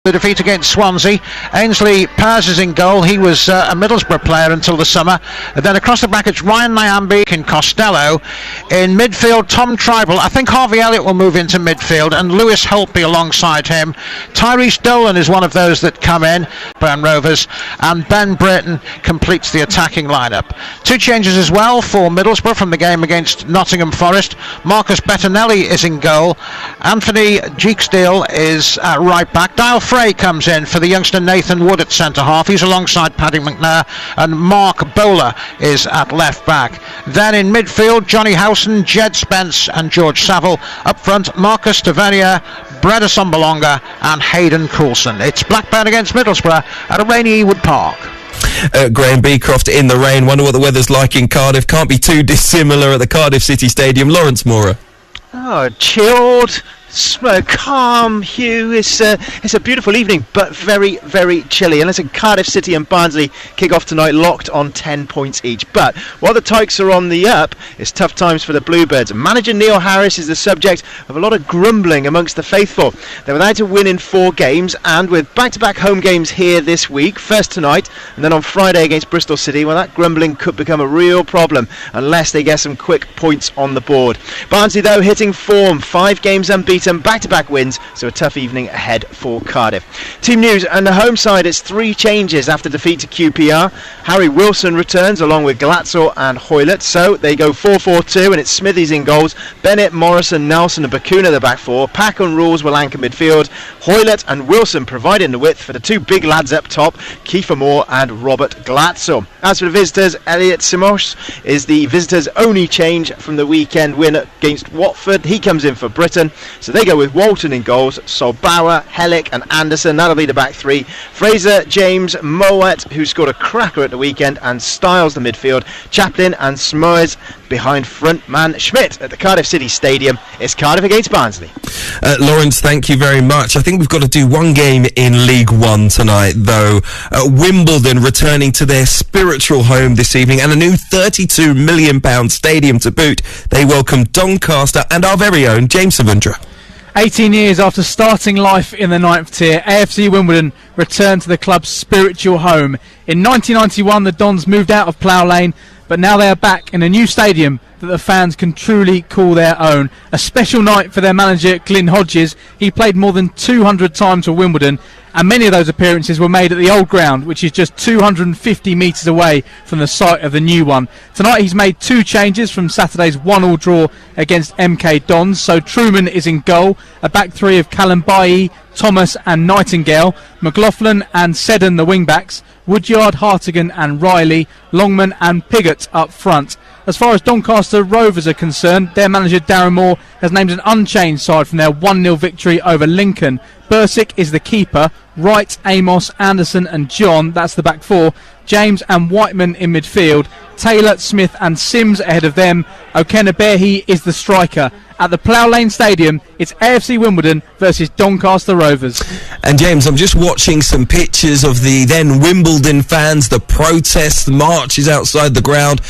The defeat against Swansea. Ainsley Paz is in goal. He was a Middlesbrough player until the summer. And then across the brackets, Ryan Nyambe and Costello. In midfield, Tom Tribal. I think Harvey Elliott will move into midfield and Lewis Holtby alongside him. Tyrese Dolan is one of those that come in, Brown Rovers, and Ben Britton completes the attacking lineup. Two changes as well for Middlesbrough from the game against Nottingham Forest. Marcus Bettinelli is in goal. Anthony Jeeksdale is right back. Dial Frey comes in for the youngster Nathan Wood at centre half. He's alongside Paddy McNair, and Mark Bowler is at left back. Then in midfield, Johnny Howson, Jed Spence and George Saville. Up front, Marcus Tavernier, Breda Sombalonga and Hayden Coulson. It's Blackburn against Middlesbrough at a rainy Ewood Park. Graham Beecroft in the rain. Wonder what the weather's like in Cardiff. Can't be too dissimilar at the Cardiff City Stadium. Lawrence Mora. Oh, chilled, calm, Hugh. It's a beautiful evening, but very, very chilly. And listen, Cardiff City and Barnsley kick off tonight, locked on 10 points each. But while the Tykes are on the up, it's tough times for the Bluebirds. Manager Neil Harris is the subject of a lot of grumbling amongst the faithful. They're without a win in 4 games, and with back-to-back home games here this week, first tonight and then on Friday against Bristol City, well, that grumbling could become a real problem unless they get some quick points on the board. Barnsley, though, hitting form, 5 games unbeaten, back-to-back wins, so a tough evening ahead for Cardiff. Team news, and the home side, it's 3 changes after defeat to QPR. Harry Wilson returns along with Glatzel and Hoylett, so they go 4-4-2, and it's Smithies in goals. Bennett, Morrison, Nelson and Bakuna the back 4. Pack and Rules will anchor midfield. Hoylett and Wilson providing the width for the 2 big lads up top, Kiefer Moore and Robert Glatzel. As for the visitors, Elliot Simos is the visitors' only change from the weekend win against Watford. He comes in for Britain, so they go with Walton in goals, Solbauer, Hellick and Anderson. That'll be the back 3. Fraser, James, Moet, who scored a cracker at the weekend, and Styles the midfield. Chaplin and Smoers behind frontman Schmidt at the Cardiff City Stadium. It's Cardiff against Barnsley. Lawrence, thank you very much. I think we've got to do one game in League One tonight, though. Wimbledon returning to their spiritual home this evening, and a new £32 million stadium to boot. They welcome Doncaster and our very own James Savundra. 18 years after starting life in the 9th tier, AFC Wimbledon returned to the club's spiritual home. In 1991, the Dons moved out of Plough Lane, but now they are back in a new stadium that the fans can truly call their own. A special night for their manager, Glyn Hodges. He played more than 200 times for Wimbledon, and many of those appearances were made at the old ground, which is just 250 metres away from the site of the new one. Tonight he's made 2 changes from Saturday's 1-1 draw against MK Dons. So Truman is in goal, a back 3 of Callum Bailly, Thomas and Nightingale, McLaughlin and Seddon the wing-backs, Woodyard, Hartigan and Riley, Longman and Piggott up front. As far as Doncaster Rovers are concerned, their manager Darren Moore has named an unchanged side from their 1-0 victory over Lincoln. Bursick is the keeper, Wright, Amos, Anderson and John, that's the back 4, James and Whiteman in midfield, Taylor, Smith and Sims ahead of them. Okenebehi is the striker. At the Plough Lane Stadium, it's AFC Wimbledon versus Doncaster Rovers. And James, I'm just watching some pictures of the then Wimbledon fans, the protests, the marches outside the ground,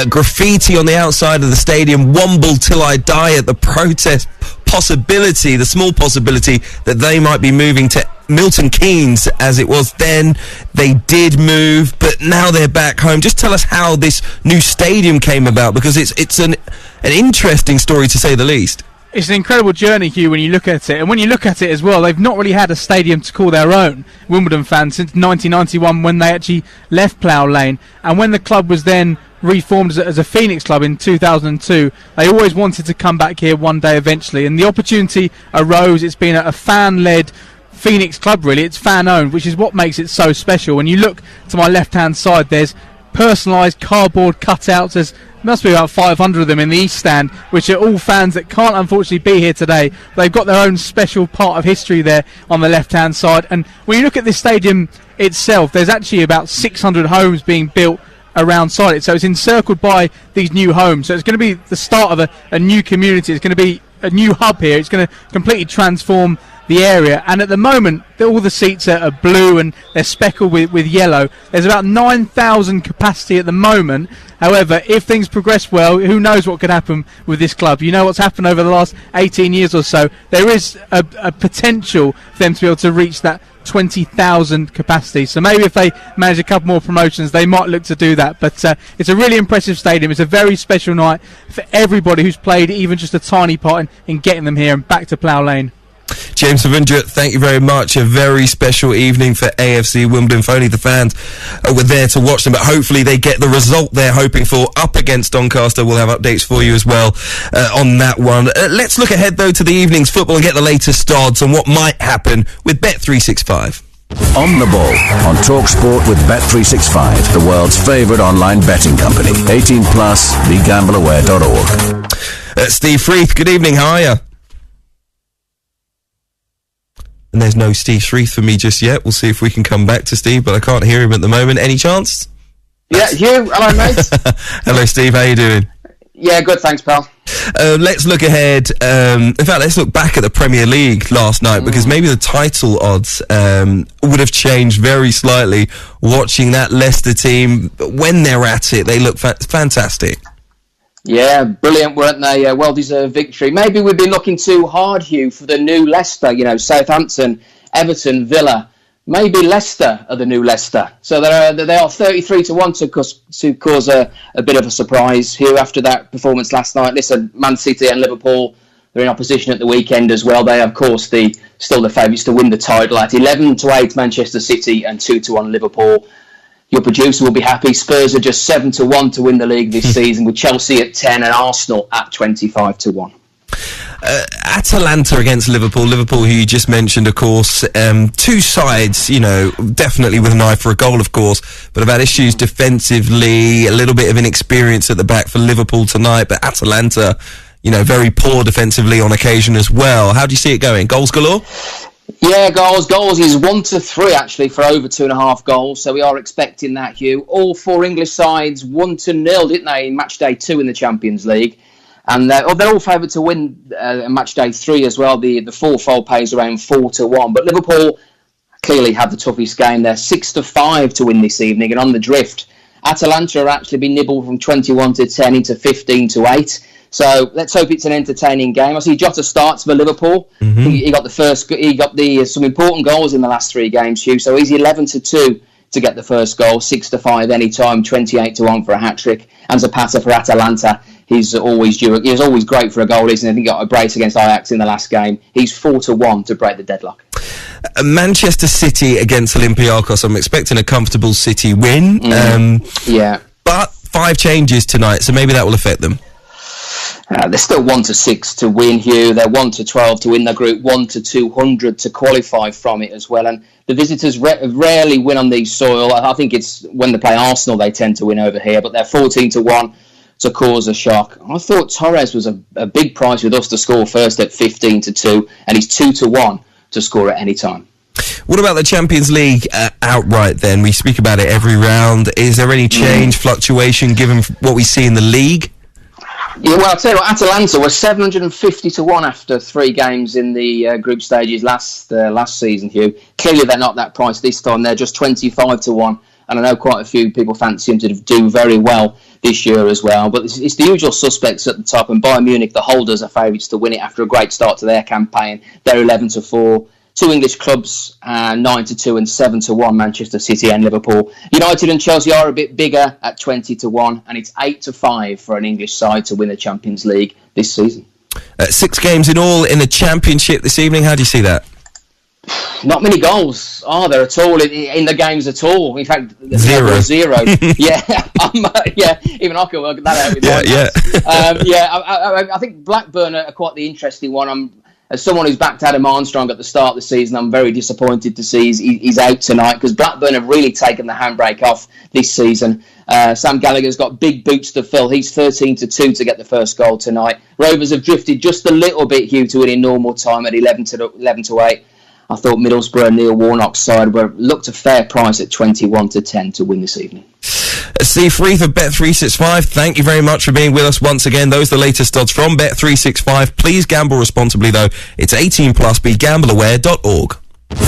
graffiti on the outside of the stadium, Womble till I die at the protest. Possibility, the small possibility that they might be moving to Milton Keynes as it was then. They did move, but now they're back home. Just tell us how this new stadium came about, because it's an interesting story to say the least. It's an incredible journey, Hugh, when you look at it. And when you look at it as well, they've not really had a stadium to call their own, Wimbledon fans, since 1991 when they actually left Plough Lane. And when the club was then reformed as a Phoenix club in 2002, they always wanted to come back here one day eventually. And the opportunity arose. It's been a fan-led Phoenix club, really. It's fan-owned, which is what makes it so special. When you look to my left-hand side, there's personalised cardboard cutouts. There's must be about 500 of them in the East Stand, which are all fans that can't unfortunately be here today. They've got their own special part of history there on the left-hand side. And when you look at this stadium itself, there's actually about 600 homes being built around it, so it's encircled by these new homes. So it's going to be the start of a new community. It's going to be a new hub here. It's going to completely transform the area, and at the moment all the seats are blue and they're speckled with yellow. There's about 9,000 capacity at the moment. However, if things progress well, who knows what could happen with this club. You know what's happened over the last 18 years or so. There is a potential for them to be able to reach that 20,000 capacity. So maybe if they manage a couple more promotions, they might look to do that. But it's a really impressive stadium. It's a very special night for everybody who's played even just a tiny part in getting them here and back to Plough Lane. James Savundra, thank you very much. A very special evening for AFC Wimbledon. If only the fans were there to watch them, but hopefully they get the result they're hoping for up against Doncaster. We'll have updates for you as well on that one. Let's look ahead, though, to the evening's football and get the latest odds on what might happen with Bet365. On the Ball on TalkSport with Bet365, the world's favourite online betting company. 18 plus, begambleaware.org. Steve Freeth, good evening, how are you? And there's no Steve Shreeth for me just yet. We'll see if we can come back to Steve, but I can't hear him at the moment. Any chance? Yeah, Hugh. Hello, mate. Hello, Steve. How you doing? Yeah, good. Thanks, pal. Let's look ahead. In fact, let's look back at the Premier League last night, because maybe the title odds would have changed very slightly watching that Leicester team. When they're at it, they look fantastic. Yeah, brilliant, weren't they? Well-deserved victory. Maybe we've been looking too hard, Hugh, for the new Leicester. You know, Southampton, Everton, Villa. Maybe Leicester are the new Leicester. So they are 33-1 to cause a bit of a surprise, Hugh, after that performance last night. Listen, Man City and Liverpool, they're in opposition at the weekend as well. They, of course, still the favourites to win the title at 11-8 Manchester City and 2-1 Liverpool. Your producer will be happy. Spurs are just 7-1 to win the league this season, with Chelsea at 10 and Arsenal at 25-1. Atalanta against Liverpool, who you just mentioned, of course. Two sides, you know, definitely with an eye for a goal, of course, but have had issues defensively, a little bit of inexperience at the back for Liverpool tonight, but Atalanta, you know, very poor defensively on occasion as well. How do you see it going? Goals galore? Yeah, goals is 1-3 actually for over 2.5 goals. So we are expecting that, Hugh. All four English sides 1-0, didn't they, in match day 2 in the Champions League, and they're all favoured to win match day 3 as well. The fourfold pays around 4-1, but Liverpool clearly have the toughest game. They're 6-5 to win this evening, and on the drift, Atalanta are actually been nibbled from 21-10 into 15-8. So let's hope it's an entertaining game. I see Jota starts for Liverpool. Mm-hmm. He got some important goals in the last 3 games, Hugh. So he's 11-2 to get the first goal, 6-5 anytime, 28-1 for a hat trick. And Zapata for Atalanta. He's always due. He was always great for a goal, isn't he? I think he got a brace against Ajax in the last game. He's 4-1 to break the deadlock. Manchester City against Olympiacos. I'm expecting a comfortable City win. Yeah. But 5 changes tonight, so maybe that will affect them. They're still 1-6 to win, Hugh. They're 1-12 to win the group, 1-200 to qualify from it as well. And the visitors rarely win on these soil. I think it's when they play Arsenal they tend to win over here, but they're 14-1 to cause a shock. I thought Torres was a big price with us to score first at 15-2, and he's 2-1 to score at any time. What about the Champions League outright then? We speak about it every round. Is there any change, fluctuation, given what we see in the league? Yeah, well, I'll tell you what, Atalanta were 750-1 after 3 games in the group stages last season, Hugh. Clearly they're not that price this time. They're just 25-1, and I know quite a few people fancy them to do very well this year as well. But it's the usual suspects at the top, and Bayern Munich, the holders, are favourites to win it after a great start to their campaign. They're 11-4. 2 English clubs, 9-2 and 7-1, Manchester City and Liverpool. United and Chelsea are a bit bigger at 20-1, and it's 8-5 for an English side to win the Champions League this season. 6 games in all in the Championship this evening. How do you see that? Not many goals are there at all in the games at all. In fact, zero. Yeah, even I can work that out with I think Blackburn are quite the interesting one. As someone who's backed Adam Armstrong at the start of the season, I'm very disappointed to see he's out tonight, because Blackburn have really taken the handbrake off this seasen. Sam Gallagher's got big boots to fill. He's 13-2 to get the first goal tonight. Rovers have drifted just a little bit, Hugh, to win in normal time at 11-8. I thought Middlesbrough and Neil Warnock's side looked a fair price at 21-10 to win this evening. Steve Freeth of Bet365, thank you very much for being with us once again. Those are the latest odds from Bet365. Please gamble responsibly, though. It's 18 plus. BeGambleAware.org.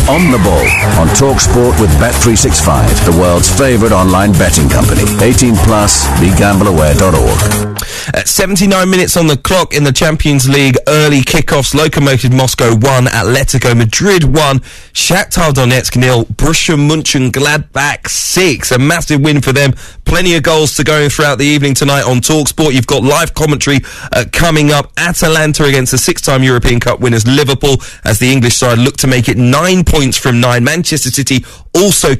On the Ball on TalkSport with Bet365, the world's favourite online betting company. 18 plus. BeGambleAware.org. At 79 minutes on the clock in the Champions League early kickoffs. Lokomotiv Moscow 1, Atletico Madrid 1, Shakhtar Donetsk 0, Borussia Mönchengladbach 6. A massive win for them. Plenty of goals to go throughout the evening tonight on TalkSport. You've got live commentary coming up. Atalanta against the 6-time European Cup winners Liverpool, as the English side look to make it 9 points from 9. Manchester City also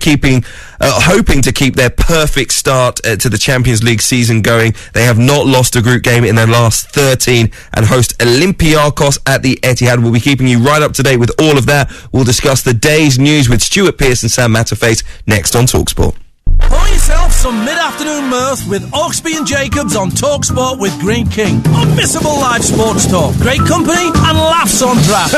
hoping to keep their perfect start to the Champions League season going. They have not lost a group game in their last 13 and host Olympiacos at the Etihad. We'll be keeping you right up to date with all of that. We'll discuss the day's news with Stuart Pearce and Sam Matterface next on TalkSport. Pour yourself some mid-afternoon mirth with Oxby and Jacobs on TalkSport with Green King. Unmissable live sports talk, great company and laughs on draft.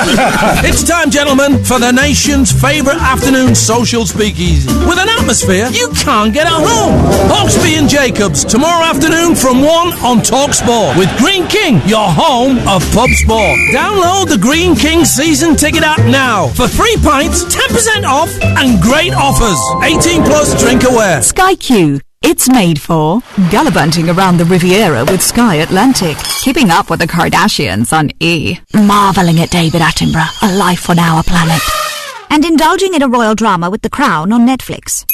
It's time, gentlemen, for the nation's favourite afternoon social speakeasy with an atmosphere you can't get at home. Oxby and Jacobs, tomorrow afternoon from 1 on TalkSport with Green King, your home of pub sport. Download the Green King season ticket app now for 3 pints, 10% off and great offers. 18 plus, drink away. Sky Q. It's made for gallivanting around the Riviera with Sky Atlantic, keeping up with the Kardashians on E, marvelling at David Attenborough, a life on our planet, and indulging in a royal drama with The Crown on Netflix.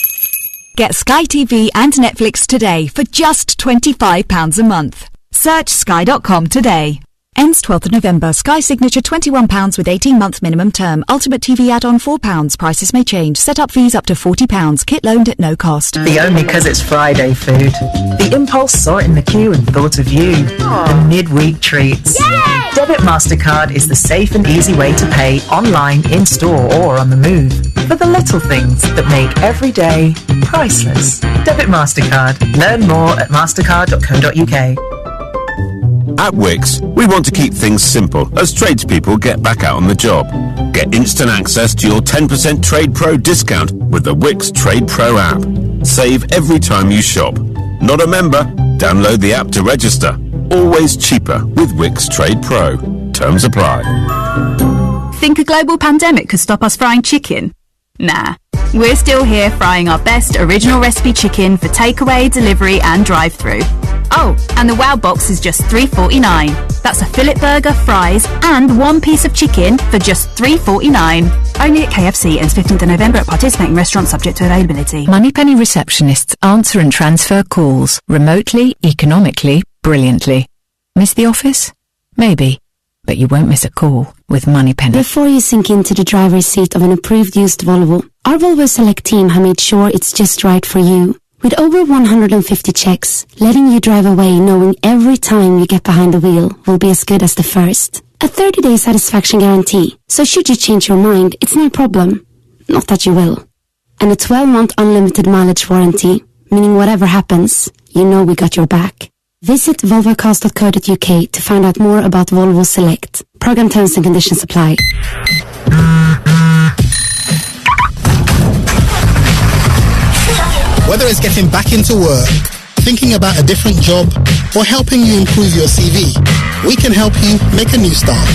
Get Sky TV and Netflix today for just £25 a month. Search sky.com today. Ends 12th of November. Sky Signature £21 with 18-month minimum term. Ultimate TV add-on £4. Prices may change. Set-up fees up to £40. Kit loaned at no cost. The only 'cause it's Friday food. The impulse saw it in the queue and thought of you. The midweek treats. Yay! Debit MasterCard is the safe and easy way to pay online, in-store or on the move. For the little things that make every day priceless. Debit MasterCard. Learn more at mastercard.co.uk. At Wix, we want to keep things simple as tradespeople get back out on the job. Get instant access to your 10% Trade Pro discount with the Wix Trade Pro app. Save every time you shop. Not a member? Download the app to register. Always cheaper with Wix Trade Pro. Terms apply. Think a global pandemic could stop us frying chicken? Nah. We're still here frying our best original recipe chicken for takeaway, delivery and drive-through. Oh, and the Wow Box is just $3.49. That's a fillet burger, fries and 1 piece of chicken for just $3.49. Only at KFC. Ends 15th of November at participating restaurants subject to availability. Moneypenny receptionists answer and transfer calls remotely, economically, brilliantly. Miss the office? Maybe. But you won't miss a call with Moneypenny. Before you sink into the driver's seat of an approved used Volvo, our Volvo Select team have made sure it's just right for you. With over 150 checks, letting you drive away knowing every time you get behind the wheel will be as good as the first. A 30-day satisfaction guarantee, so should you change your mind, it's no problem. Not that you will. And a 12-month unlimited mileage warranty, meaning whatever happens, you know we got your back. Visit volvocars.co.uk to find out more about Volvo Select. Program terms and conditions apply. Whether it's getting back into work, thinking about a different job, or helping you improve your CV, we can help you make a new start.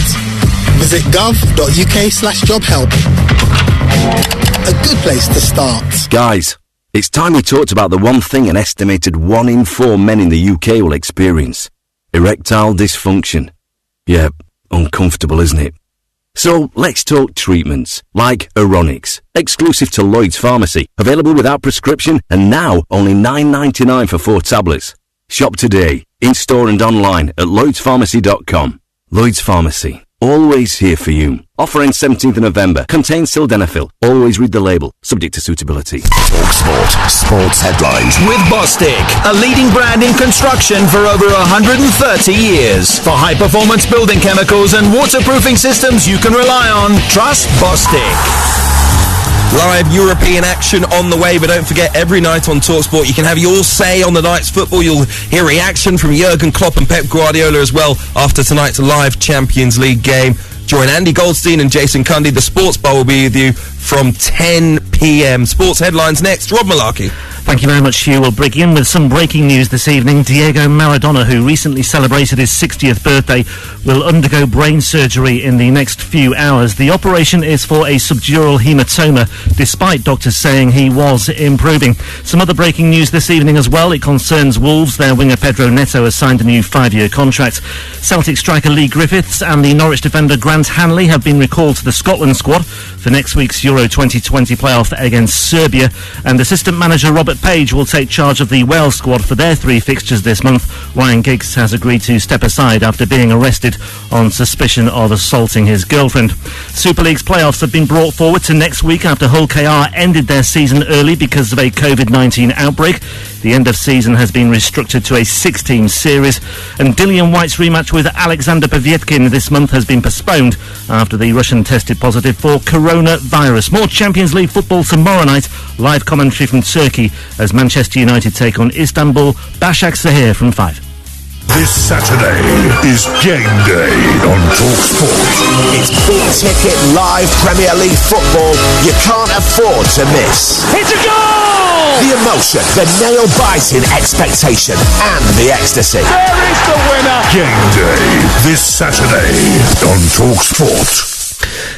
Visit gov.uk/jobhelp. A good place to start. Guys, it's time we talked about the one thing an estimated 1 in 4 men in the UK will experience. Erectile dysfunction. Yeah, uncomfortable, isn't it? So let's talk treatments, like Aronix, exclusive to Lloyd's Pharmacy, available without prescription and now only $9.99 for 4 tablets. Shop today, in-store and online at lloydspharmacy.com. Lloyd's Pharmacy, always here for you. Offering 17th of November, contains sildenafil. Always read the label, subject to suitability. TalkSport, sports headlines. With Bostik, a leading brand in construction for over 130 years. For high-performance building chemicals and waterproofing systems you can rely on, trust Bostik. Live European action on the way, but don't forget, every night on TalkSport you can have your say on the night's football. You'll hear reaction from Jurgen Klopp and Pep Guardiola as well after tonight's live Champions League game. Join Andy Goldstein and Jason Cundy. The Sports Bar will be with you from 10 p.m. Sports headlines next. Rob Malarkey. Thank you very much, Hugh. We'll break in with some breaking news this evening. Diego Maradona, who recently celebrated his 60th birthday, will undergo brain surgery in the next few hours. The operation is for a subdural hematoma, despite doctors saying he was improving. Some other breaking news this evening as well. It concerns Wolves. Their winger Pedro Neto has signed a new 5-year contract. Celtic striker Lee Griffiths and the Norwich defender Grant Hanley have been recalled to the Scotland squad for next week's Euro 2020 playoff against Serbia. And assistant manager Robert Page will take charge of the Wales squad for their 3 fixtures this month. Ryan Giggs has agreed to step aside after being arrested on suspicion of assaulting his girlfriend. Super League's playoffs have been brought forward to next week after Hull KR ended their season early because of a COVID-19 outbreak. The end of season has been restructured to a 6-team series, and Dillian White's rematch with Alexander Povetkin this month has been postponed after the Russian tested positive for coronavirus. More Champions League football tomorrow night. Live commentary from Turkey as Manchester United take on Istanbul. Başakşehir from 5. This Saturday is game day on TalkSport. It's big ticket live Premier League football you can't afford to miss. It's a goal! The emotion, the nail-biting expectation and the ecstasy. There is the winner! Game day this Saturday on TalkSport.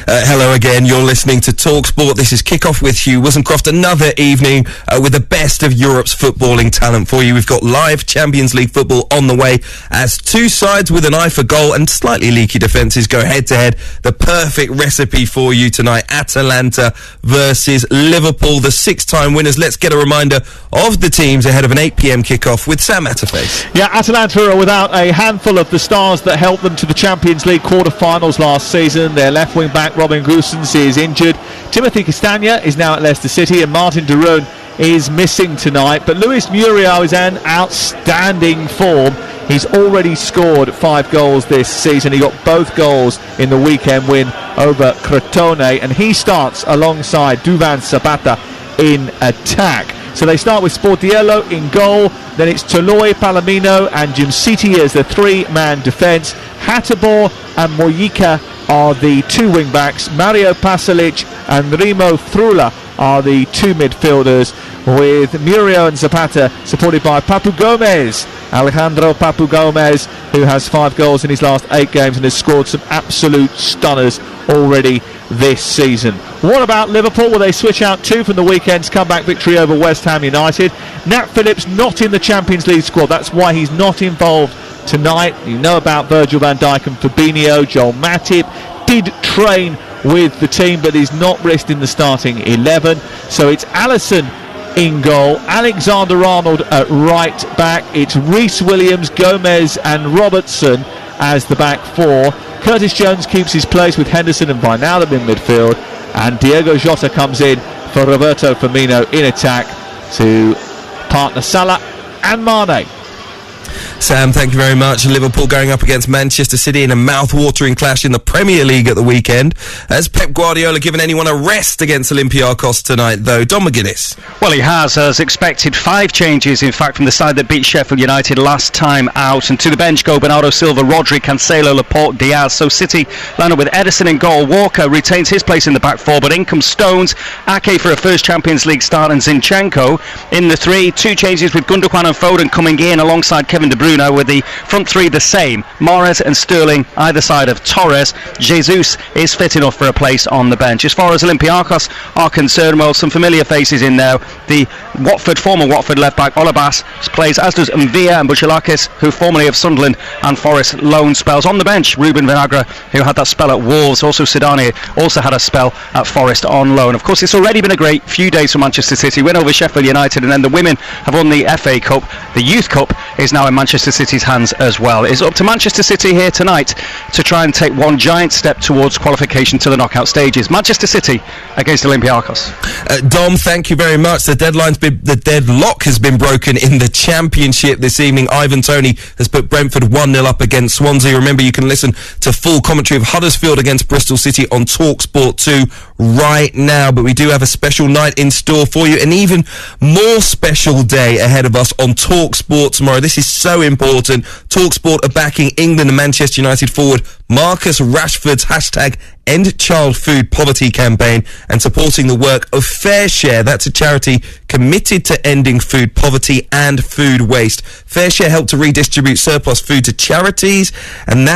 Hello again, you're listening to TalkSport. This is Kickoff with Hugh Wilsoncroft. Another evening with the best of Europe's footballing talent for you. We've got live Champions League football on the way as 2 sides with an eye for goal and slightly leaky defences go head-to-head. The perfect recipe for you tonight. Atalanta versus Liverpool, the 6-time winners. Let's get a reminder of the teams ahead of an 8 p.m. kickoff with Sam Atterface. Yeah, Atalanta are without a handful of the stars that helped them to the Champions League quarter-finals last season. Their left wing-back Robin Gosens is injured. Timothy Castagna is now at Leicester City, and Martin de Roon is missing tonight. But Luis Muriel is in outstanding form. He's already scored 5 goals this season. He got both goals in the weekend win over Crotone, and he starts alongside Duvan Zapata in attack. So they start with Sportiello in goal, then it's Toloi, Palomino and Jim City as the 3-man defence. Hatterborn and Mojica are the 2 wing-backs. Mario Pasalic and Remo Frula are the 2 midfielders, with Muriel and Zapata supported by Papu Gomez. Alejandro Papu Gomez, who has 5 goals in his last 8 games and has scored some absolute stunners already this season. What about Liverpool? Well, they switch out 2 from the weekend's comeback victory over West Ham United. Nat Phillips not in the Champions League squad. That's why he's not involved tonight. You know about Virgil van Dijk and Fabinho. Joel Matip did train with the team, but he's not risked in the starting 11. So it's Alisson in goal, Alexander-Arnold at right back. It's Reece Williams, Gomez and Robertson as the back 4. Curtis Jones keeps his place with Henderson and Wijnaldum in midfield, and Diego Jota comes in for Roberto Firmino in attack to partner Salah and Mane. Sam, thank you very much. Liverpool going up against Manchester City in a mouth-watering clash in the Premier League at the weekend. Has Pep Guardiola given anyone a rest against Olympiacos tonight, though? Don McGuinness. Well, he has, as expected. 5 changes, in fact, from the side that beat Sheffield United last time out. And to the bench go Bernardo Silva, Rodri, Cancelo, Laporte, Diaz. So City line up with Ederson in goal. Walker retains his place in the back 4, but in comes Stones, Ake for a first Champions League start, and Zinchenko in the 3. 2 changes with Gundogan and Foden coming in alongside Kevin De Bruyne, with the front 3 the same. Mahrez and Sterling either side of Torres. Jesus is fit enough for a place on the bench. As far as Olympiacos are concerned, well, some familiar faces in there. The former Watford left back Olabas plays, as does Mvia and Bouchalakis, who formerly of Sunderland and Forest loan spells. On the bench, Ruben Vinagre, who had that spell at Wolves. Also Sidani also had a spell at Forest on loan. Of course, it's already been a great few days for Manchester City. Win over Sheffield United, and then the women have won the FA Cup. The Youth Cup is now in Manchester City's hands as well. It's up to Manchester City here tonight to try and take one giant step towards qualification to the knockout stages. Manchester City against Olympiacos. Dom, thank you very much. The deadlock has been broken in the Championship this evening. Ivan Toney has put Brentford 1-0 up against Swansea. Remember, you can listen to full commentary of Huddersfield against Bristol City on TalkSport 2 right now, but we do have a special night in store for you, an even more special day ahead of us on TalkSport tomorrow. This is so important. TalkSport are backing England and Manchester United forward Marcus Rashford's hashtag End Child Food Poverty campaign and supporting the work of Fair Share. That's a charity committed to ending food poverty and food waste. Fair Share helped to redistribute surplus food to charities and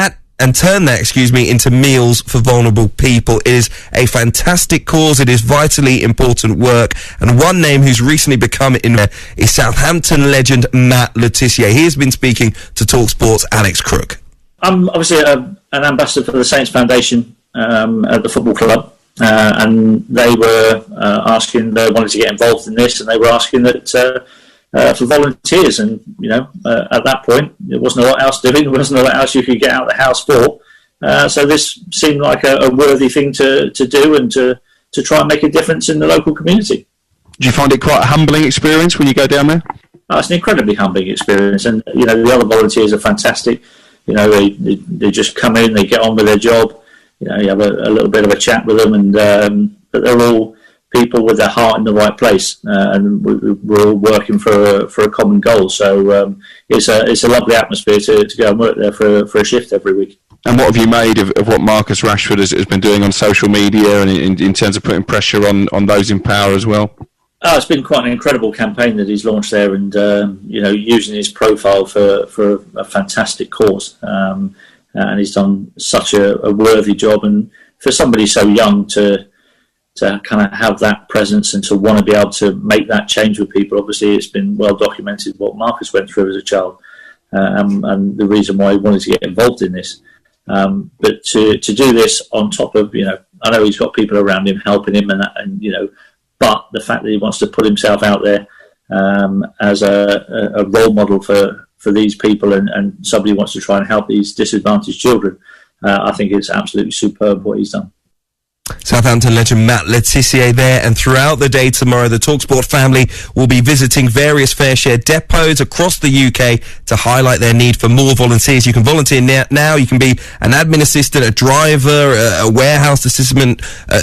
turn that, into meals for vulnerable people. It is a fantastic cause. It is vitally important work. And one name who's recently become in there is Southampton legend Matt Le Tissier. He has been speaking to TalkSport's Alex Crook. I'm obviously an ambassador for the Saints Foundation at the football club. And they were they wanted to get involved in this, and they were asking that for volunteers, and at that point there wasn't a lot else doing, there wasn't a lot else you could get out of the house for, so this seemed like a worthy thing to do and to try and make a difference in the local community. Do you find it quite a humbling experience when you go down there? It's an incredibly humbling experience, and the other volunteers are fantastic. They just come in, they get on with their job, you have a little bit of a chat with them, and but they're all people with their heart in the right place, and we're all working for a common goal. So it's a lovely atmosphere to go and work there for a shift every week. And what have you made of what Marcus Rashford has been doing on social media and in terms of putting pressure on those in power as well? It's been quite an incredible campaign that he's launched there, and using his profile for a fantastic cause, and he's done such a worthy job. And for somebody so young to kind of have that presence and to want to be able to make that change with people. Obviously, it's been well documented what Marcus went through as a child, and the reason why he wanted to get involved in this. But to do this on top of, I know he's got people around him helping him, but the fact that he wants to put himself out there as a role model for these people, and somebody wants to try and help these disadvantaged children, I think it's absolutely superb what he's done. Southampton legend Matt Le Tissier there, and throughout the day tomorrow the TalkSport family will be visiting various Fair Share depots across the UK to highlight their need for more volunteers. You can volunteer now. You can be an admin assistant, a driver, a warehouse assistant, a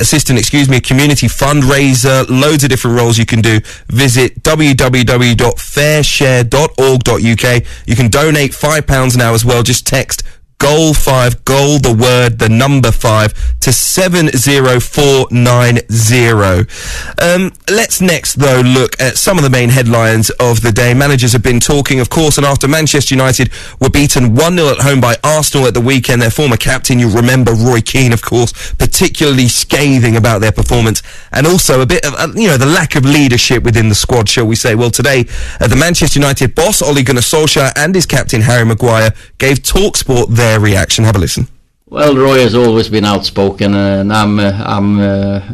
community fundraiser, loads of different roles you can do. Visit www.fairshare.org.uk. You can donate £5 now as well. Just text Goal 5, goal the word, the number 5 to 70490. Let's next though look at some of the main headlines of the day. Managers have been talking, of course, and after Manchester United were beaten 1-0 at home by Arsenal at the weekend, their former captain, you remember Roy Keane, of course, particularly scathing about their performance, and also a bit of the lack of leadership within the squad, shall we say. Well, today the Manchester United boss Ole Gunnar Solskjaer and his captain Harry Maguire gave TalkSport their reaction. Have a listen. Well, Roy has always been outspoken, and I'm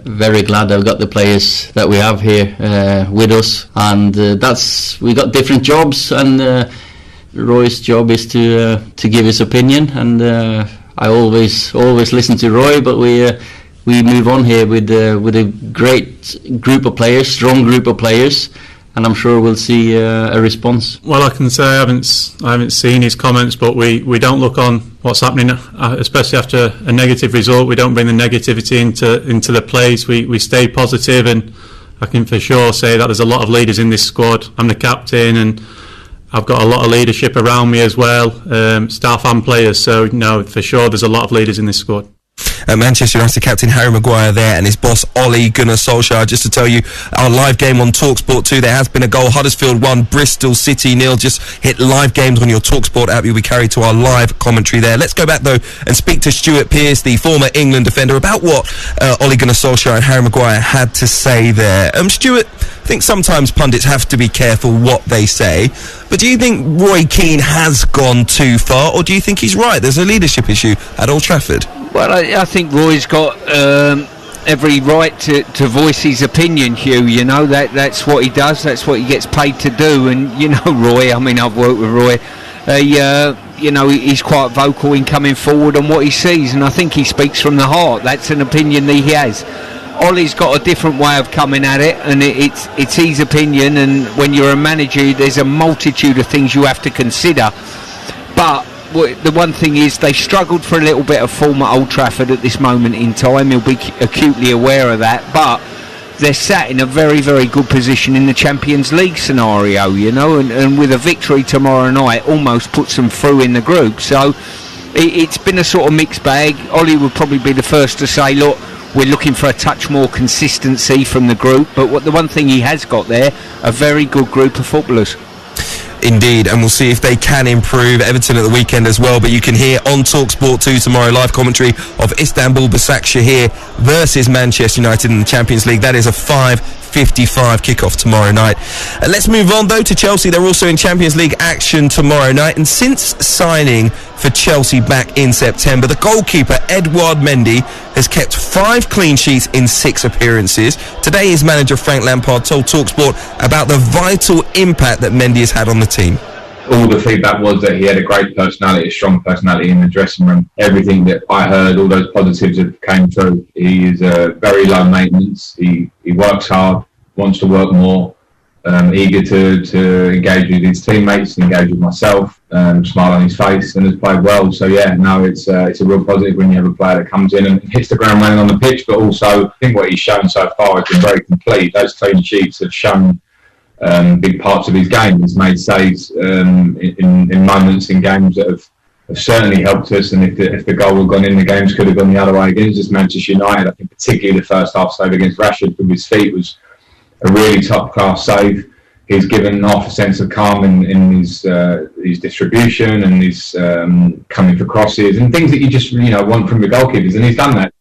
very glad I've got the players that we have here with us, and we got different jobs, and Roy's job is to give his opinion, and I always listen to Roy, but we move on here with a great group of players, strong group of players. And I'm sure we'll see a response. Well, I can say I haven't seen his comments, but we don't look on what's happening, especially after a negative result. We don't bring the negativity into the plays. We stay positive, and I can for sure say that there's a lot of leaders in this squad. I'm the captain, and I've got a lot of leadership around me as well, staff and players. So no, for sure, there's a lot of leaders in this squad. Manchester United captain Harry Maguire there, and his boss Ole Gunnar Solskjaer. Just to tell you, our live game on TalkSport 2, there has been a goal. Huddersfield 1, Bristol City 0. Just hit live games on your TalkSport app. You'll be carried to our live commentary there. Let's go back though and speak to Stuart Pearce, the former England defender, about what Ole Gunnar Solskjaer and Harry Maguire had to say there. Stuart, I think sometimes pundits have to be careful what they say, but do you think Roy Keane has gone too far, or do you think he's right? There's a leadership issue at Old Trafford. Well, I think Roy's got every right to voice his opinion, Hugh. That's what he does. That's what he gets paid to do. And Roy. I mean, I've worked with Roy. He's quite vocal in coming forward on what he sees, and I think he speaks from the heart. That's an opinion that he has. Ollie's got a different way of coming at it, and it's his opinion. And when you're a manager, there's a multitude of things you have to consider. But the one thing is, they struggled for a little bit of form at Old Trafford at this moment in time. He'll be acutely aware of that. But they're sat in a very, very good position in the Champions League scenario, you know, and with a victory tomorrow night almost puts them through in the group. So it's been a sort of mixed bag. Ollie would probably be the first to say, look, we're looking for a touch more consistency from the group, but the one thing he has got there, a very good group of footballers. Indeed, and we'll see if they can improve. Everton at the weekend as well, but you can hear on TalkSport 2 tomorrow live commentary of Istanbul Başakşehir versus Manchester United in the Champions League. That is a 5:55 kickoff tomorrow night. Let's move on though to Chelsea. They're also in Champions League action tomorrow night, and since signing for Chelsea back in September, the goalkeeper Edouard Mendy has kept 5 clean sheets in 6 appearances. Today his manager Frank Lampard told TalkSport about the vital impact that Mendy has had on the team. All the feedback was that he had a great personality, a strong personality in the dressing room. Everything that I heard, all those positives that came through. He is very low maintenance. He works hard, wants to work more, eager to engage with his teammates, engage with myself, smile on his face, and has played well. So yeah, no, it's a real positive when you have a player that comes in and hits the ground running on the pitch, but also I think what he's shown so far has been very complete. Those clean sheets have shown big parts of his game. He's made saves in moments in games that have certainly helped us, and if the goal had gone in, the games could have gone the other way against Manchester United. I think particularly the first half save against Rashford with his feet was a really top-class save. He's given off a sense of calm in his distribution and his coming for crosses and things that you just want from your goalkeepers, and he's done that.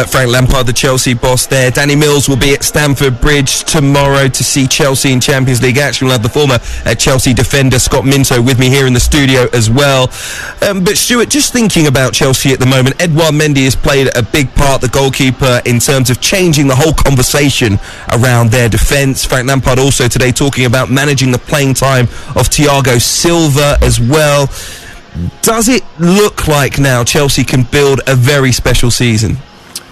Frank Lampard, the Chelsea boss there. Danny Mills will be at Stamford Bridge tomorrow to see Chelsea in Champions League action. We'll have the former Chelsea defender Scott Minto with me here in the studio as well. But Stuart, just thinking about Chelsea at the moment, Edouard Mendy has played a big part, the goalkeeper, in terms of changing the whole conversation around their defence. Frank Lampard also today talking about managing the playing time of Thiago Silva as well. Does it look like now Chelsea can build a very special season?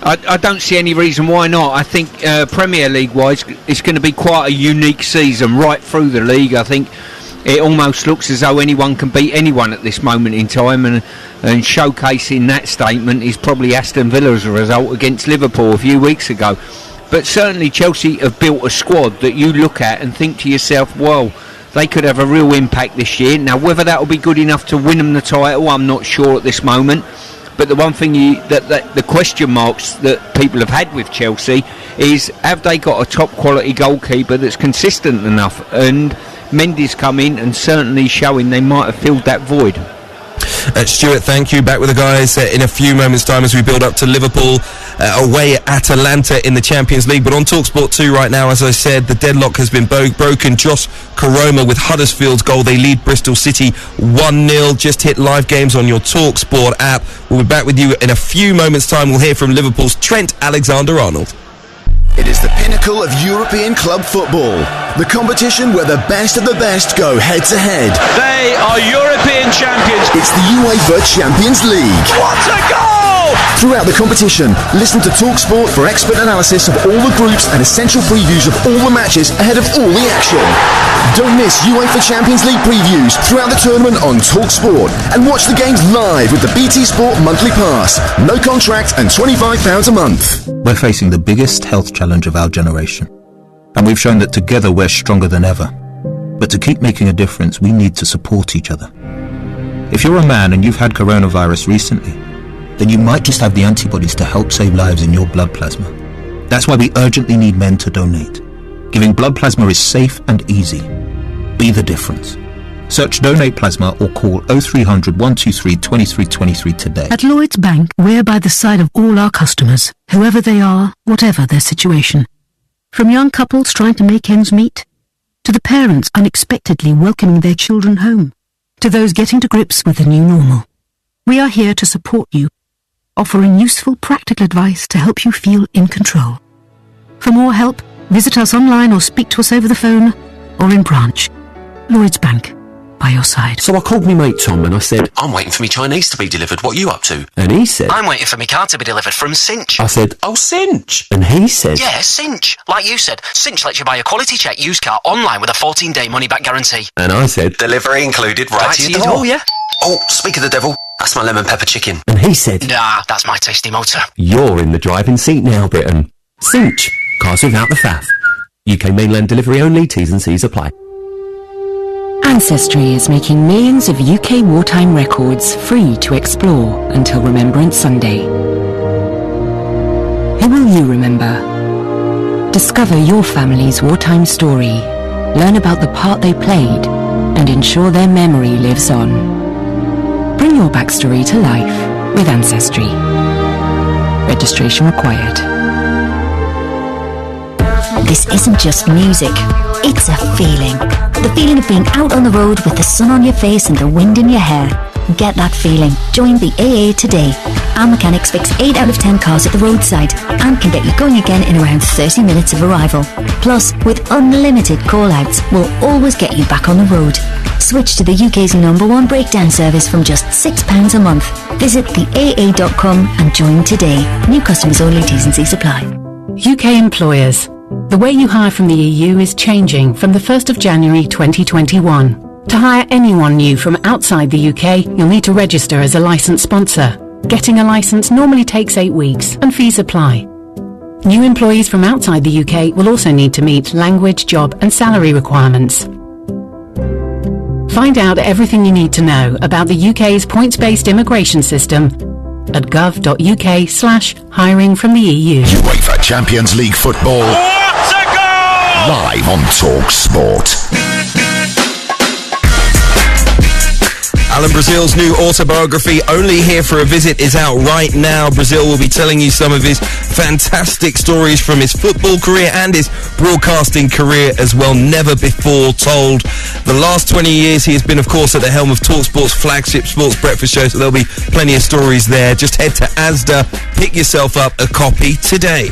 I don't see any reason why not. I think Premier League-wise, it's going to be quite a unique season right through the league. I think it almost looks as though anyone can beat anyone at this moment in time, and showcasing that statement is probably Aston Villa's result against Liverpool a few weeks ago. But certainly Chelsea have built a squad that you look at and think to yourself, well, they could have a real impact this year. Now, whether that will be good enough to win them the title, I'm not sure at this moment. But the one thing that the question marks that people have had with Chelsea is, have they got a top quality goalkeeper that's consistent enough? And Mendy's come in and certainly showing they might have filled that void. Stuart, thank you. Back with the guys in a few moments' time as we build up to Liverpool away at Atalanta in the Champions League. But on TalkSport 2 right now, as I said, the deadlock has been broken. Josh Koroma with Huddersfield's goal. They lead Bristol City 1-0. Just hit live games on your TalkSport app. We'll be back with you in a few moments' time. We'll hear from Liverpool's Trent Alexander-Arnold. It is the pinnacle of European club football. The competition where the best of the best go head-to-head. They are European champions. It's the UEFA Champions League. What a goal! Throughout the competition, listen to TalkSport for expert analysis of all the groups and essential previews of all the matches ahead of all the action. Don't miss UEFA Champions League previews throughout the tournament on TalkSport, and watch the games live with the BT Sport monthly pass. No contract and £25 a month. We're facing the biggest health challenge of our generation, and we've shown that together we're stronger than ever. But to keep making a difference, we need to support each other. If you're a man and you've had coronavirus recently, then you might just have the antibodies to help save lives in your blood plasma. That's why we urgently need men to donate. Giving blood plasma is safe and easy. Be the difference. Search Donate Plasma or call 0300 123 2323 today. At Lloyds Bank, we're by the side of all our customers, whoever they are, whatever their situation. From young couples trying to make ends meet, to the parents unexpectedly welcoming their children home, to those getting to grips with the new normal. We are here to support you, offering useful, practical advice to help you feel in control. For more help, visit us online or speak to us over the phone or in branch. Lloyds Bank, by your side. So I called me mate Tom and I said, I'm waiting for me Chinese to be delivered. What are you up to? And he said, I'm waiting for my car to be delivered from Cinch. I said, oh, Cinch. And he said, yeah, Cinch. Like you said, Cinch lets you buy a quality check used car online with a 14-day money-back guarantee. And I said, delivery included right to your door, yeah. Oh, speak of the devil, that's my lemon pepper chicken. And he said, nah, that's my tasty motor. You're in the driving seat now, Britain. Cinch. Cars without the faff. UK mainland delivery only, T's and C's apply. Ancestry is making millions of UK wartime records free to explore until Remembrance Sunday. Who will you remember? Discover your family's wartime story, learn about the part they played, and ensure their memory lives on. Bring your backstory to life with Ancestry. Registration required. This isn't just music, it's a feeling. The feeling of being out on the road with the sun on your face and the wind in your hair. Get that feeling. Join the AA today. Our mechanics fix 8 out of 10 cars at the roadside and can get you going again in around 30 minutes of arrival. Plus, with unlimited call-outs, we'll always get you back on the road. Switch to the UK's #1 breakdown service from just £6 a month. Visit theaa.com and join today. New customers only, T's and C's apply. UK employers. The way you hire from the EU is changing from the 1st of January 2021. To hire anyone new from outside the UK, you'll need to register as a licensed sponsor. Getting a license normally takes 8 weeks, and fees apply. New employees from outside the UK will also need to meet language, job and salary requirements. Find out everything you need to know about the UK's points-based immigration system at gov.uk/hiring from the EU. UEFA Champions League football. What a goal! Live on Talk Sport. Alan Brazil's new autobiography, Only Here for a Visit, is out right now. Brazil will be telling you some of his fantastic stories from his football career and his broadcasting career as well, never before told. The last 20 years he has been, of course, at the helm of TalkSport's flagship sports breakfast show, so there'll be plenty of stories there. Just head to Asda, pick yourself up a copy today.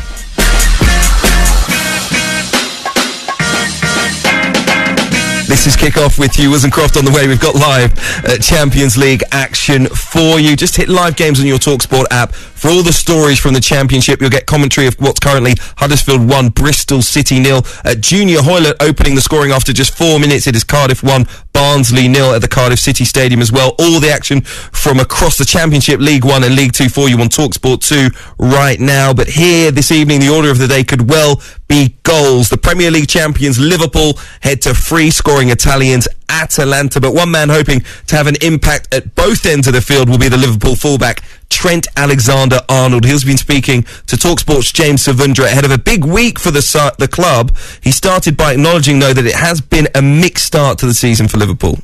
This is Kick-Off with Hugh Croft on the way. We've got live Champions League action for you. Just hit live games on your TalkSport app for all the stories from the Championship. You'll get commentary of what's currently Huddersfield 1, Bristol City 0. Junior Hoylett opening the scoring after just 4 minutes. It is Cardiff 1, Barnsley 0 at the Cardiff City Stadium as well. All the action from across the Championship, League 1 and League 2 for you on TalkSport 2 right now. But here this evening, the order of the day could well be goals. The Premier League champions Liverpool head to free-scoring Italians Atalanta, but one man hoping to have an impact at both ends of the field will be the Liverpool fullback Trent Alexander-Arnold. He's been speaking to TalkSport's James Savundra ahead of a big week for the club. He started by acknowledging, though, that it has been a mixed start to the season for Liverpool.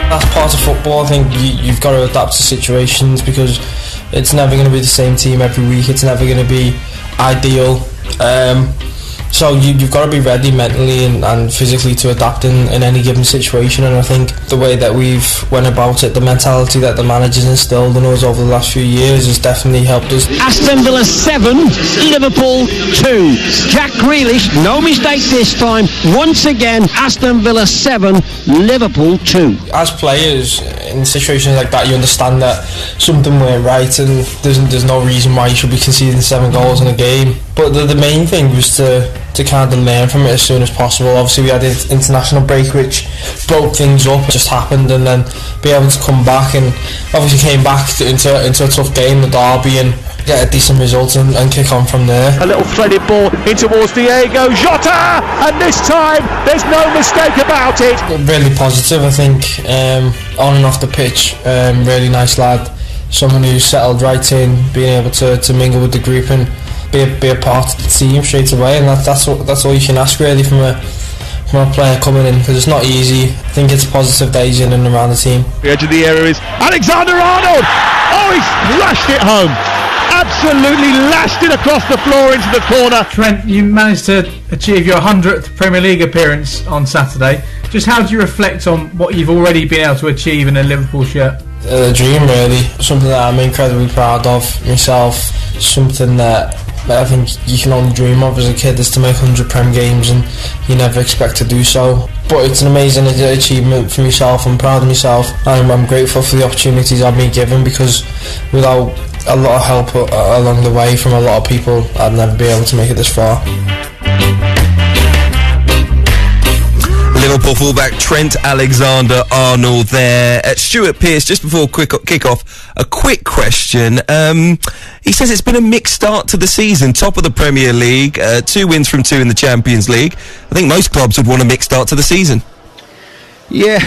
That's part of football. I think you've got to adapt to situations because it's never going to be the same team every week. It's never going to be ideal. So you've got to be ready mentally and physically to adapt in any given situation, and I think the way that we've went about it, the mentality that the manager's instilled in us over the last few years has definitely helped us. Aston Villa 7, Liverpool 2. Jack Grealish, no mistake this time. Once again, Aston Villa 7, Liverpool 2. As players, in situations like that, you understand that something went right and there's no reason why you should be conceding 7 goals in a game. But the main thing was to kind of learn from it as soon as possible. Obviously we had an international break which broke things up. It just happened, and then be able to come back, and obviously came back into a tough game, the derby, and get a decent result and kick on from there. A little threaded ball in towards Diego Jota, and this time there's no mistake about it. Really positive, I think, on and off the pitch. Really nice lad, someone who's settled right in, being able to mingle with the group and be a part of the team straight away, and that's all you can ask really from a player coming in, because it's not easy. I think it's positive that he's in and around the team. The edge of the area is Alexander-Arnold. Oh, he's lashed it home. Absolutely lashed it across the floor into the corner. Trent, you managed to achieve your 100th Premier League appearance on Saturday. Just how do you reflect on what you've already been able to achieve in a Liverpool shirt? A dream really, something that I'm incredibly proud of myself, something that I think you can only dream of as a kid, is to make 100 Prem games, and you never expect to do so. But it's an amazing achievement for myself. I'm proud of myself, and I'm grateful for the opportunities I've been given, because without a lot of help along the way from a lot of people, I'd never be able to make it this far. Liverpool fullback Trent Alexander-Arnold there. Stuart Pearce, just before kick-off, a quick question. He says it's been a mixed start to the season. Top of the Premier League, 2 wins from 2 in the Champions League. I think most clubs would want a mixed start to the season. Yeah,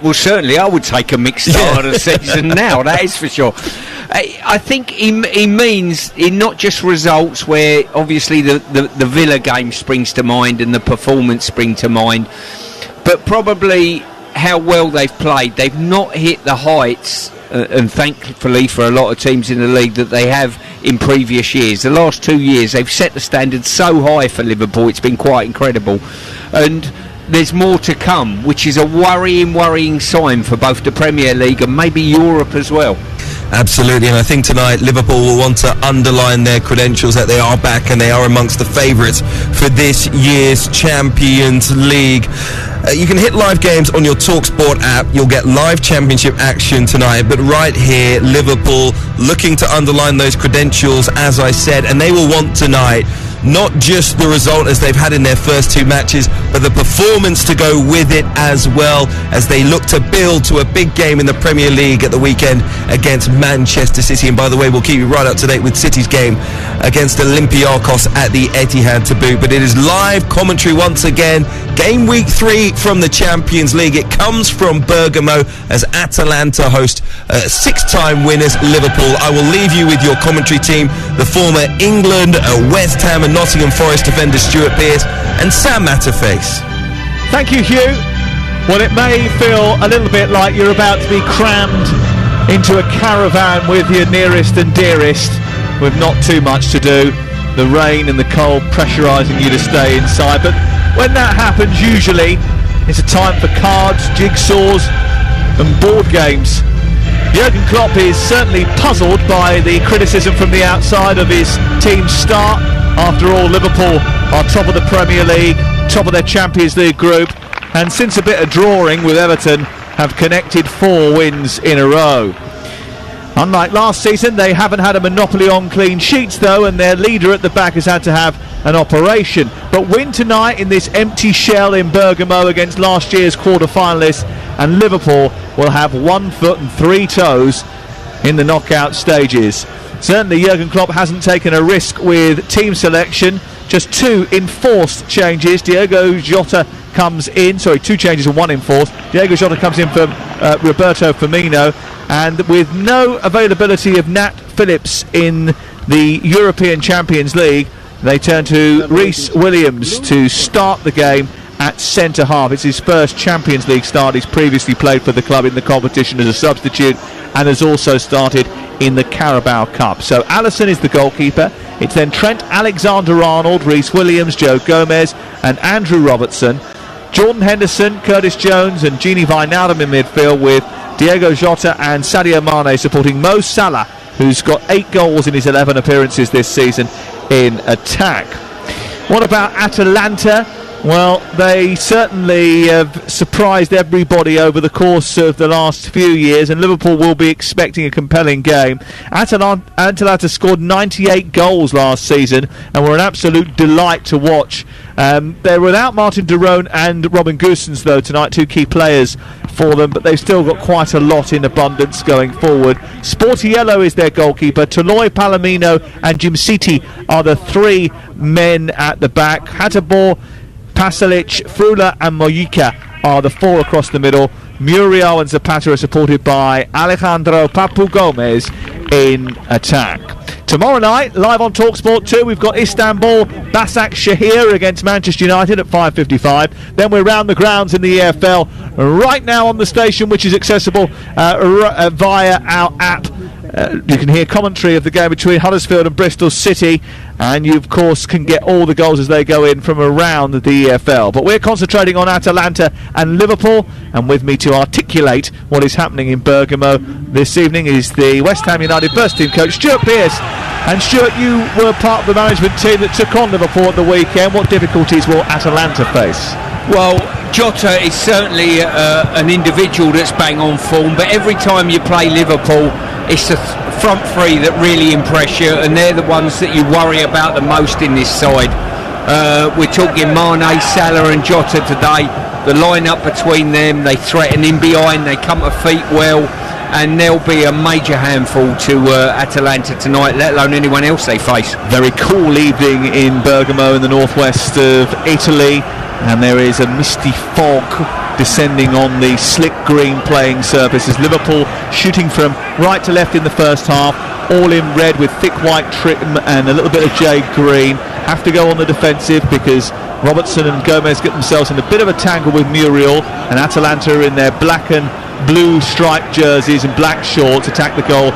well, certainly I would take a mixed start of the season now, that is for sure. I think he means in not just results, where obviously the Villa game springs to mind and the performance spring to mind, but probably how well they've played. They've not hit the heights, and thankfully for a lot of teams in the league, that they have in previous years. The last 2 years they've set the standard so high for Liverpool, it's been quite incredible, and there's more to come, which is a worrying sign for both the Premier League and maybe Europe as well. Absolutely, and I think tonight Liverpool will want to underline their credentials that they are back and they are amongst the favourites for this year's Champions League. You can hit live games on your TalkSport app. You'll get live championship action tonight, but right here, Liverpool looking to underline those credentials, as I said, and they will want tonight not just the result as they've had in their first 2 matches, but the performance to go with it as well, as they look to build to a big game in the Premier League at the weekend against Manchester City. And by the way, we'll keep you right up to date with City's game against Olympiacos at the Etihad to boot. But it is live commentary once again. Game week 3 from the Champions League. It comes from Bergamo as Atalanta host 6-time winners Liverpool. I will leave you with your commentary team, the former England, West Ham and Nottingham Forest defender Stuart Pearce and Sam Matterface. Thank you, Hugh. Well, it may feel a little bit like you're about to be crammed into a caravan with your nearest and dearest, with not too much to do, the rain and the cold pressurising you to stay inside. But when that happens, usually it's a time for cards, jigsaws and board games. Jurgen Klopp is certainly puzzled by the criticism from the outside of his team's start. After all, Liverpool are top of the Premier League, top of their Champions League group, and since a bit of drawing with Everton, have connected 4 wins in a row. Unlike last season, they haven't had a monopoly on clean sheets though, and their leader at the back has had to have an operation. But win tonight in this empty shell in Bergamo against last year's quarter-finalists, and Liverpool will have 1 foot and 3 toes in the knockout stages. Certainly Jurgen Klopp hasn't taken a risk with team selection. Just 2 enforced changes. Diogo Jota comes in, 2 changes and 1 enforced. Diogo Jota comes in for Roberto Firmino, and with no availability of Nat Phillips in the European Champions League, they turn to Rhys Williams to start the game at centre half. It's his first Champions League start. He's previously played for the club in the competition as a substitute and has also started in the Carabao Cup. So Alisson is the goalkeeper. It's then Trent Alexander-Arnold, Rhys Williams, Joe Gomez and Andrew Robertson. Jordan Henderson, Curtis Jones and Gini Wijnaldum in midfield, with Diogo Jota and Sadio Mane supporting Mo Salah, who's got 8 goals in his 11 appearances this season in attack. What about Atalanta? Well, they certainly have surprised everybody over the course of the last few years, and Liverpool will be expecting a compelling game. Atalanta scored 98 goals last season and were an absolute delight to watch. They're without Martin de Roon and Robin Gosens though tonight, 2 key players for them, but they've still got quite a lot in abundance going forward. Sportiello is their goalkeeper. Toloi, Palomino and Jim City are the 3 men at the back. Hateboer, Pasalic, Frula and Mojica are the 4 across the middle. Muriel and Zapata are supported by Alejandro Papu Gomez in attack. Tomorrow night, live on TalkSport 2, we've got Istanbul, Basak Shahir against Manchester United at 5:55. Then we're round the grounds in the EFL right now on the station, which is accessible via our app. You can hear commentary of the game between Huddersfield and Bristol City, and you of course can get all the goals as they go in from around the EFL. But we're concentrating on Atalanta and Liverpool, and with me to articulate what is happening in Bergamo this evening is the West Ham United first team coach Stuart Pearce. And Stuart, you were part of the management team that took on Liverpool at the weekend. What difficulties will Atalanta face? Well, Jota is certainly an individual that's bang on form, but every time you play Liverpool, it's the front 3 that really impress you, and they're the ones that you worry about the most in this side. We're talking Mane, Salah and Jota today. the line-up between them, they threaten in behind, they come to feet well, and they'll be a major handful to Atalanta tonight, let alone anyone else they face. Very cool evening in Bergamo in the northwest of Italy, and there is a misty fog descending on the slick green playing surface as Liverpool shooting from right to left in the first half, all in red with thick white trim and a little bit of jade green. Have to go on the defensive because Robertson and Gomez get themselves in a bit of a tangle with Muriel, and Atalanta in their black and blue striped jerseys and black shorts attack the goal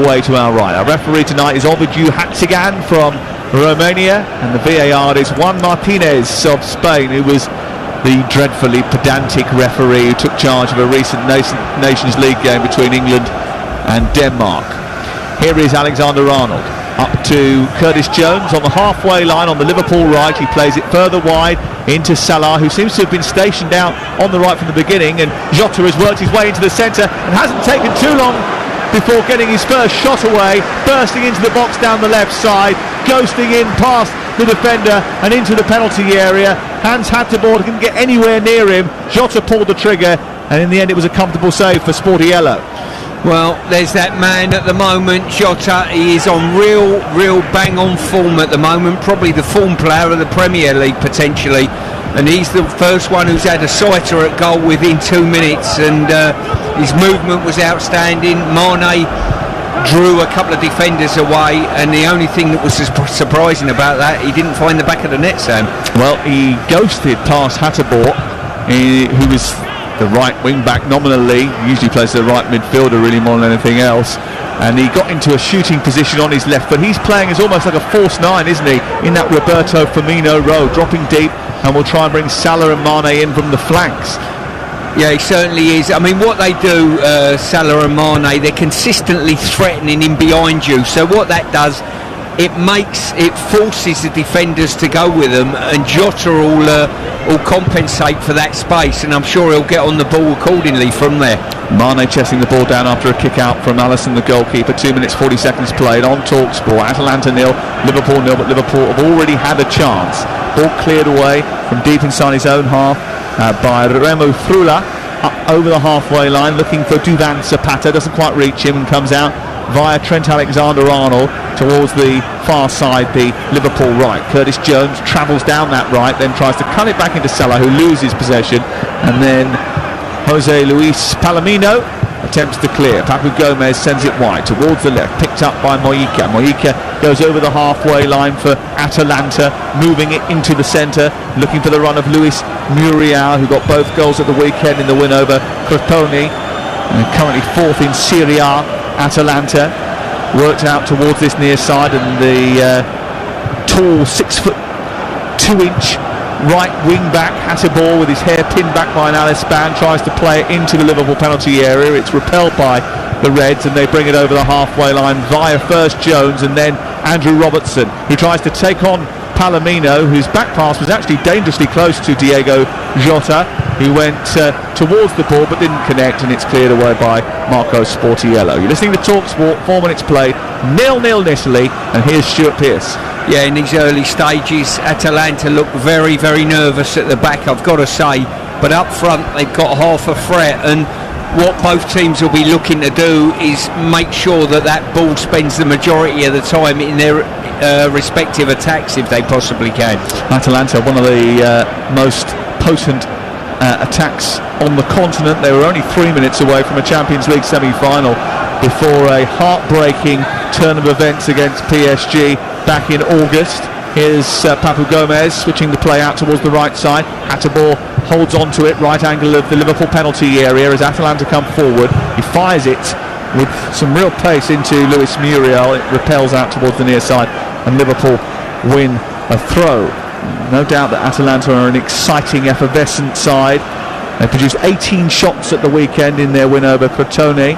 away to our right. Our referee tonight is Ovidiu Hatzigan from Romania, and the VAR is Juan Martinez of Spain, who was the dreadfully pedantic referee who took charge of a recent Nations League game between England and Denmark. Here is Alexander Arnold up to Curtis Jones on the halfway line on the Liverpool right. He plays it further wide into Salah, who seems to have been stationed out on the right from the beginning, and Jota has worked his way into the centre and hasn't taken too long before getting his first shot away, bursting into the box down the left side, ghosting in past the defender and into the penalty area. Hans Hatterborn didn't get anywhere near him. Jota pulled the trigger, and in the end it was a comfortable save for Sportiello. Well, there's that man at the moment, Jota. He is on real bang-on form at the moment, probably the form player of the Premier League potentially, and he's the first one who's had a sighter at goal within 2 minutes, and his movement was outstanding. Mane drew a couple of defenders away, and the only thing that was surprising about that, he didn't find the back of the net, Sam. Well, he ghosted past Hatterborn, who was the right wing back nominally, usually plays the right midfielder really more than anything else, and he got into a shooting position on his left, but he's playing as almost like a false nine, isn't he, in that Roberto Firmino role, dropping deep, and will try and bring Salah and Mane in from the flanks. Yeah, he certainly is. I mean, what they do, Salah and Mane, they're consistently threatening in behind you, so what that does, it forces the defenders to go with them, and Jota will compensate for that space, and I'm sure he'll get on the ball accordingly from there. Mane chesting the ball down after a kick out from Alisson, the goalkeeper. 2 minutes 40 seconds played on TalkSport. Atalanta 0, Liverpool 0, but Liverpool have already had a chance. Ball cleared away from deep inside his own half by Remo Frula, up over the halfway line looking for Duvan Zapata, doesn't quite reach him and comes out via Trent Alexander-Arnold towards the far side, the Liverpool right. Curtis Jones travels down that right, then tries to cut it back into Salah, who loses possession, and then Jose Luis Palomino attempts to clear. Papu Gomez sends it wide towards the left, picked up by Mojica. Mojica goes over the halfway line for Atalanta, moving it into the centre, looking for the run of Luis Muriel, who got both goals at the weekend in the win over Crotone, and currently fourth in Serie A. Atalanta worked out towards this near side, and the tall 6'2" right wing back Hatterborn, with his hair pinned back by an Alice band, tries to play it into the Liverpool penalty area. It's repelled by the Reds, and they bring it over the halfway line via first Jones and then Andrew Robertson. He tries to take on Palomino, whose back pass was actually dangerously close to Diego Jota, who went towards the ball but didn't connect, and it's cleared away by Marco Sportiello. You're listening to TalkSport, 4 minutes played, 0-0 in Italy, and here's Stuart Pearce. Yeah, in these early stages, Atalanta look very, very nervous at the back, I've got to say, but up front they've got half a threat, and what both teams will be looking to do is make sure that that ball spends the majority of the time in their respective attacks if they possibly can. Atalanta, one of the most potent attacks on the continent. They were only 3 minutes away from a Champions League semi-final before a heartbreaking turn of events against PSG back in August. Here's Papu Gomez switching the play out towards the right side. Hatterborn holds on to it, right angle of the Liverpool penalty area as Atalanta come forward. He fires it with some real pace into Luis Muriel. It repels out towards the near side, and Liverpool win a throw. No doubt that Atalanta are an exciting, effervescent side. They produced 18 shots at the weekend in their win over Crotone,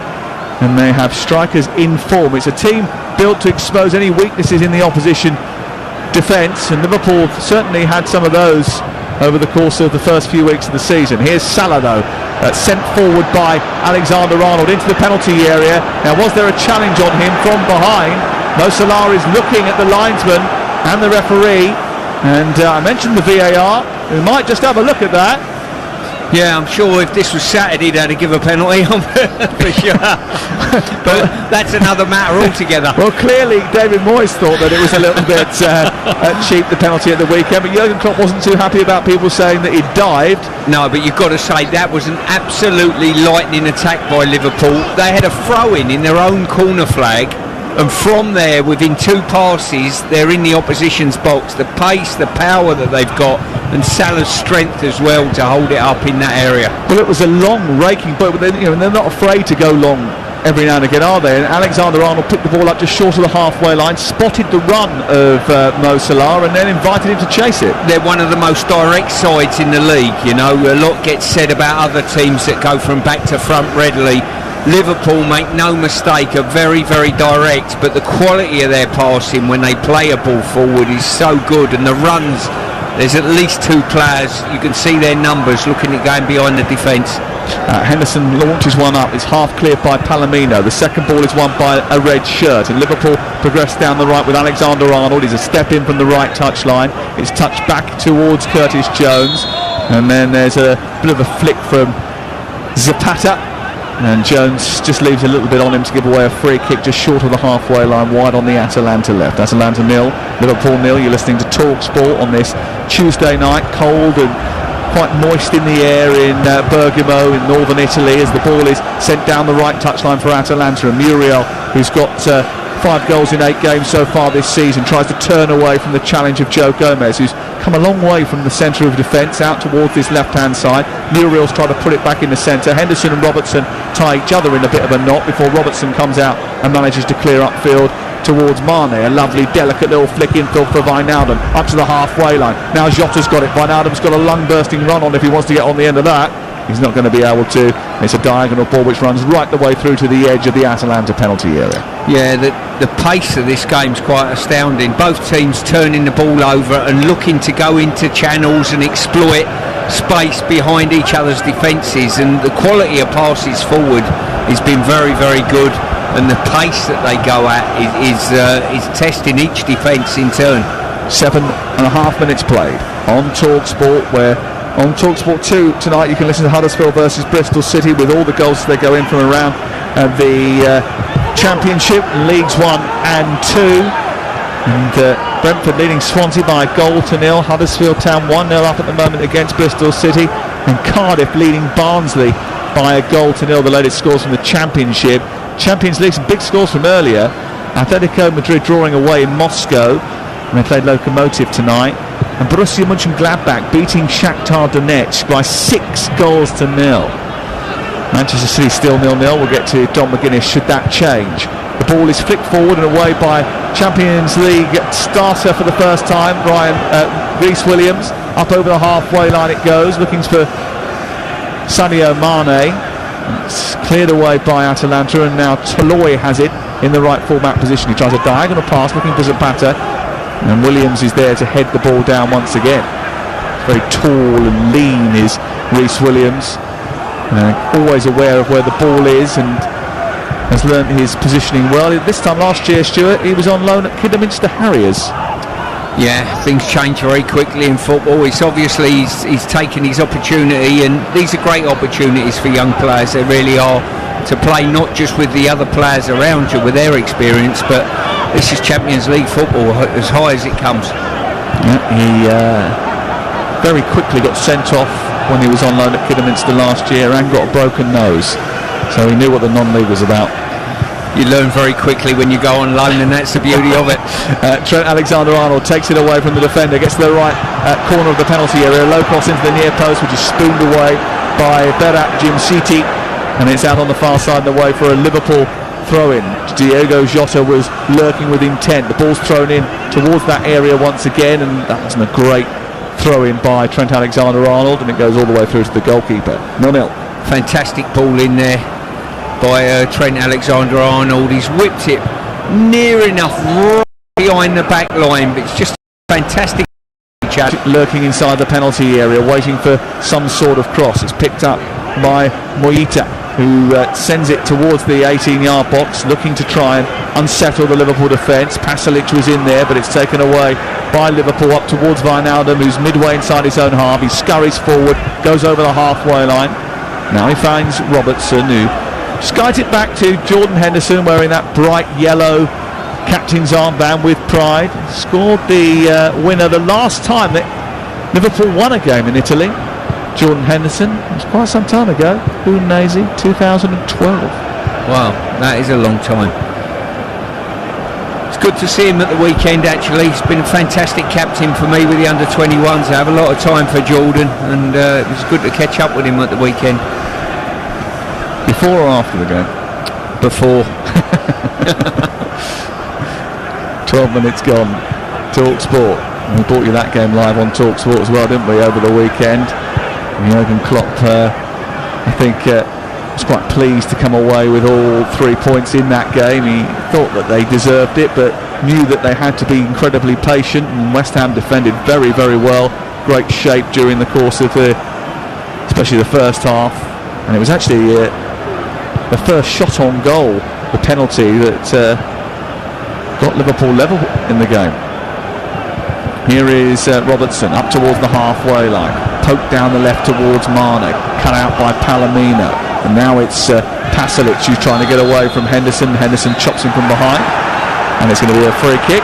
and they have strikers in form. It's a team built to expose any weaknesses in the opposition defence, and Liverpool certainly had some of those over the course of the first few weeks of the season. Here's Salah though, sent forward by Alexander-Arnold into the penalty area. Now, was there a challenge on him from behind? Mo Salah is looking at the linesman and the referee, and I mentioned the VAR. We might just have a look at that. Yeah, I'm sure if this was Saturday they'd have given a penalty on for sure. But that's another matter altogether. Well, clearly David Moyes thought that it was a little bit cheap, the penalty at the weekend, but Jurgen Klopp wasn't too happy about people saying that he dived. No, but you've got to say that was an absolutely lightning attack by Liverpool. They had a throw-in their own corner flag, and from there, within 2 passes, they're in the opposition's box. The pace, the power that they've got, and Salah's strength as well to hold it up in that area. Well, it was a long raking, but they're not afraid to go long every now and again, are they? And Alexander-Arnold picked the ball up just short of the halfway line, spotted the run of Mo Salah, and then invited him to chase it. They're one of the most direct sides in the league. You know, a lot gets said about other teams that go from back to front readily. Liverpool, make no mistake, are very, very direct, but the quality of their passing when they play a ball forward is so good, and the runs, there's at least 2 players, you can see their numbers looking at going behind the defence. Henderson launches one up, it's half cleared by Palomino. The second ball is won by a red shirt, and Liverpool progress down the right with Alexander-Arnold. He's a step in from the right touchline. It's touched back towards Curtis Jones, and then there's a bit of a flick from Zapata, and Jones just leaves a little bit on him to give away a free kick just short of the halfway line, wide on the Atalanta left. Atalanta 0, Liverpool 0. You're listening to Talk Sport on this Tuesday night, cold and quite moist in the air in Bergamo in northern Italy, as the ball is sent down the right touchline for Atalanta, and Muriel, who's got 5 goals in 8 games so far this season, tries to turn away from the challenge of Joe Gomez, who's come a long way from the centre of defence out towards this left-hand side. Muriel's trying to put it back in the centre. Henderson and Robertson tie each other in a bit of a knot before Robertson comes out and manages to clear upfield towards Mane. A lovely, delicate little flick infield for Wijnaldum up to the halfway line. Now Jota's got it. Wijnaldum's got a lung-bursting run on if he wants to get on the end of that. He's not going to be able to. It's a diagonal ball which runs right the way through to the edge of the Atalanta penalty area. Yeah, the pace of this game's quite astounding. Both teams turning the ball over and looking to go into channels and exploit space behind each other's defences, and the quality of passes forward has been very, very good, and the pace that they go at is testing each defence in turn. 7.5 minutes played on Talk Sport, where on TalkSport 2 tonight you can listen to Huddersfield versus Bristol City with all the goals that go in from around the Championship, Leagues 1 and 2. And Brentford leading Swansea by a goal to 0. Huddersfield Town 1-0 up at the moment against Bristol City. And Cardiff leading Barnsley by a goal to 0, the latest scores from the Championship. Champions League, some big scores from earlier. Atletico Madrid drawing away in Moscow, and they played Lokomotiv tonight. And Borussia Mönchengladbach beating Shakhtar Donetsk by 6 goals to 0. Manchester City still 0-0. We'll get to Don McGuinness should that change. The ball is flicked forward and away by Champions League starter for the first time, Rhys Williams. Up over the halfway line it goes, looking for Sadio Mane. It's cleared away by Atalanta, and now Toloi has it in the right full-back position. He tries a diagonal pass looking for Zapata, and Williams is there to head the ball down once again. Very tall and lean is Rhys Williams, always aware of where the ball is, and has learnt his positioning well. This time last year, Stuart, he was on loan at Kidderminster Harriers. Yeah, things change very quickly in football. It's obviously he's taken his opportunity, and these are great opportunities for young players. They really are, to play not just with the other players around you with their experience, but this is Champions League football, as high as it comes. Yeah, he very quickly got sent off when he was on loan at Kidderminster last year and got a broken nose, so he knew what the non-league was about. You learn very quickly when you go on loan, and that's the beauty of it. Trent Alexander-Arnold takes it away from the defender, gets to the right corner of the penalty area, low cross into the near post, which is spooned away by Berat Jimsiti, and it's out on the far side of the way for a Liverpool throw-in. Diogo Jota was lurking with intent. The ball's thrown in towards that area once again, and that wasn't a great throw-in by Trent Alexander-Arnold, and it goes all the way through to the goalkeeper. 0-0. Fantastic ball in there by Trent Alexander-Arnold. He's whipped it near enough right behind the back line, but it's just fantastic. Lurking inside the penalty area, waiting for some sort of cross. It's picked up by Moita. who sends it towards the 18-yard box, looking to try and unsettle the Liverpool defence. Pasalic was in there, but it's taken away by Liverpool up towards Wijnaldum, who's midway inside his own half. He scurries forward, goes over the halfway line. Now he finds Robertson, who skies it back to Jordan Henderson, wearing that bright yellow captain's armband with pride. Scored the winner the last time that Liverpool won a game in Italy. Jordan Henderson, it was quite some time ago. Udinese, 2012. Wow, that is a long time. It's good to see him at the weekend, actually. He's been a fantastic captain for me with the under-21s. I have a lot of time for Jordan, and it was good to catch up with him at the weekend. Before or after the game? Before. 12 minutes gone. Talk Sport. We brought you that game live on Talk Sport as well, didn't we, over the weekend? Jurgen Klopp, I think, was quite pleased to come away with all 3 points in that game. He thought that they deserved it, but knew that they had to be incredibly patient, and West Ham defended very, very well. Great shape during the course of especially the first half. And it was actually the first shot on goal, the penalty, that got Liverpool level in the game. Here is Robertson up towards the halfway line, poked down the left towards Mane, cut out by Palomino, and now it's Pasalic who's trying to get away from Henderson. Henderson chops him from behind, and it's going to be a free kick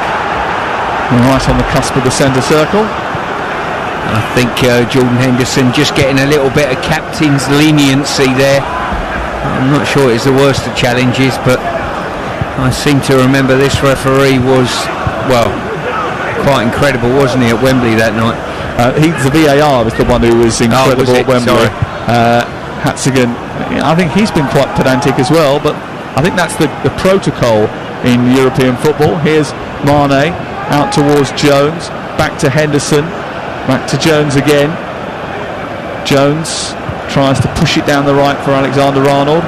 right on the cusp of the centre circle. I think Jordan Henderson just getting a little bit of captain's leniency there. I'm not sure it's the worst of challenges, but I seem to remember this referee was, well, quite incredible, wasn't he, at Wembley that night? The VAR was the one who was incredible at Wembley. Hatzigan, I think he's been quite pedantic as well, but I think that's the protocol in European football. Here's Mane out towards Jones, back to Henderson, back to Jones again. Jones tries to push it down the right for Alexander-Arnold.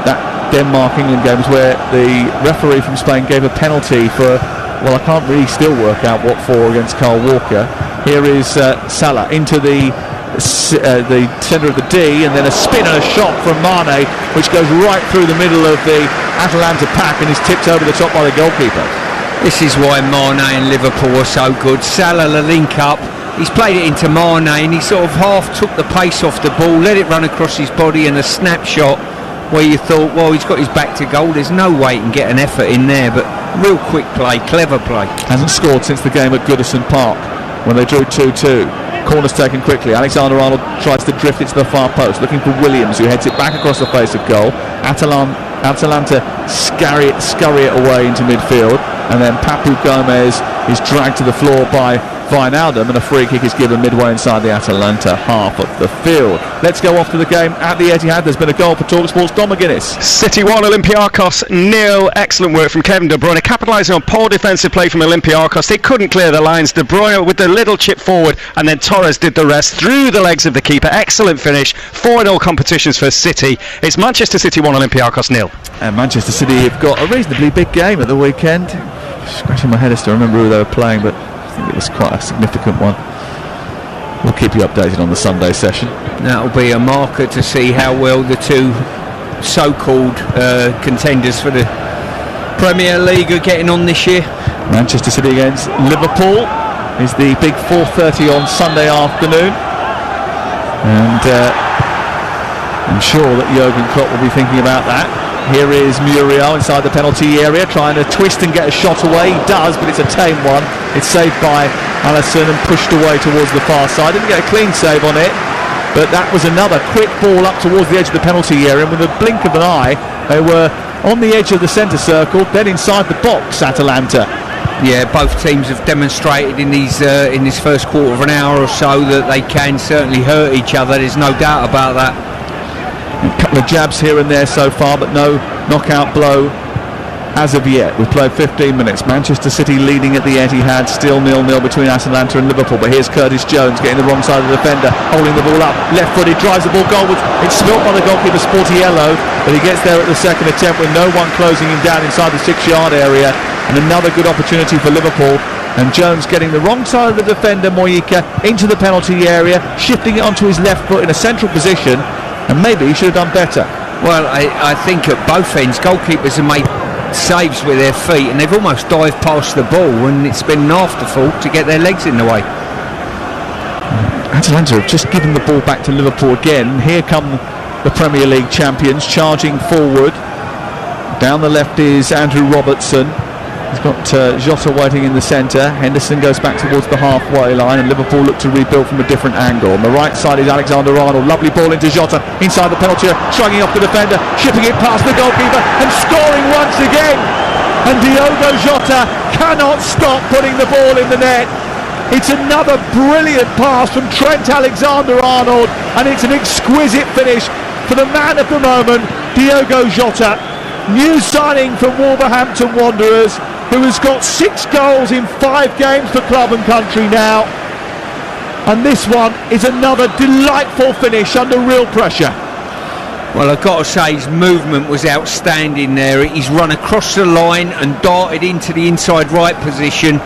That Denmark-England game was where the referee from Spain gave a penalty for, well, I can't really still work out what for, against Carl Walker. Here is Salah into the centre of the D, and then a spin and a shot from Mane, which goes right through the middle of the Atalanta pack and is tipped over the top by the goalkeeper. This is why Mane and Liverpool are so good. Salah, the link up, he's played it into Mane, and he sort of half took the pace off the ball, let it run across his body, and a snapshot where you thought, well, he's got his back to goal, there's no way he can get an effort in there, but real quick play, clever play. Hasn't scored since the game at Goodison Park when they drew 2-2. Corner's taken quickly. Alexander-Arnold tries to drift it to the far post, looking for Williams, who heads it back across the face of goal. Atalanta scurry it away into midfield, and then Papu Gomez is dragged to the floor by Wijnaldum, and a free kick is given midway inside the Atalanta half of the field. Let's go off to the game at the Etihad. There's been a goal for TalkSport's Don McGuinness. City 1, Olympiacos 0. Excellent work from Kevin De Bruyne, capitalising on poor defensive play from Olympiacos. They couldn't clear the lines. De Bruyne with the little chip forward, and then Torres did the rest through the legs of the keeper. Excellent finish. 4-0 competitions for City. It's Manchester City 1, Olympiacos 0. And Manchester City have got a reasonably big game at the weekend. Scratching my head as to remember who they were playing, but I think it was quite a significant one. We'll keep you updated on the Sunday session. That'll be a marker to see how well the two so-called contenders for the Premier League are getting on this year. Manchester City against Liverpool is the big 4:30 on Sunday afternoon, and I'm sure that Jurgen Klopp will be thinking about that. Here is Muriel inside the penalty area, trying to twist and get a shot away. He does, but it's a tame one. It's saved by Alisson and pushed away towards the far side. Didn't get a clean save on it, but that was another quick ball up towards the edge of the penalty area, and with a blink of an eye they were on the edge of the centre circle, then inside the box, Atalanta. Yeah, both teams have demonstrated in this first quarter of an hour or so that they can certainly hurt each other. There's no doubt about that. A couple of jabs here and there so far, but no knockout blow as of yet. We've played 15 minutes. Manchester City leading at the Etihad, still 0-0 between Atalanta and Liverpool. But here's Curtis Jones getting the wrong side of the defender, holding the ball up, left-footed, drives the ball goalwards. It's spilt by the goalkeeper, Sportiello, but he gets there at the second attempt with no one closing him down inside the 6-yard area. And another good opportunity for Liverpool. And Jones getting the wrong side of the defender, Mojica, into the penalty area, shifting it onto his left foot in a central position. And maybe he should have done better. Well, I think at both ends, goalkeepers have made saves with their feet, and they've almost dived past the ball, and it's been an afterthought to get their legs in the way. Atalanta have just given the ball back to Liverpool again. Here come the Premier League champions charging forward. Down the left is Andrew Robertson. He's got Jota waiting in the centre. Henderson goes back towards the halfway line, and Liverpool look to rebuild from a different angle. On the right side is Alexander-Arnold. Lovely ball into Jota inside the penalty area, shrugging off the defender, shipping it past the goalkeeper and scoring once again. And Diogo Jota cannot stop putting the ball in the net. It's another brilliant pass from Trent Alexander-Arnold, and it's an exquisite finish for the man of the moment, Diogo Jota. New signing from Wolverhampton Wanderers, who has got 6 goals in 5 games for club and country now. And this one is another delightful finish under real pressure. Well, I've got to say his movement was outstanding there. He's run across the line and darted into the inside right position.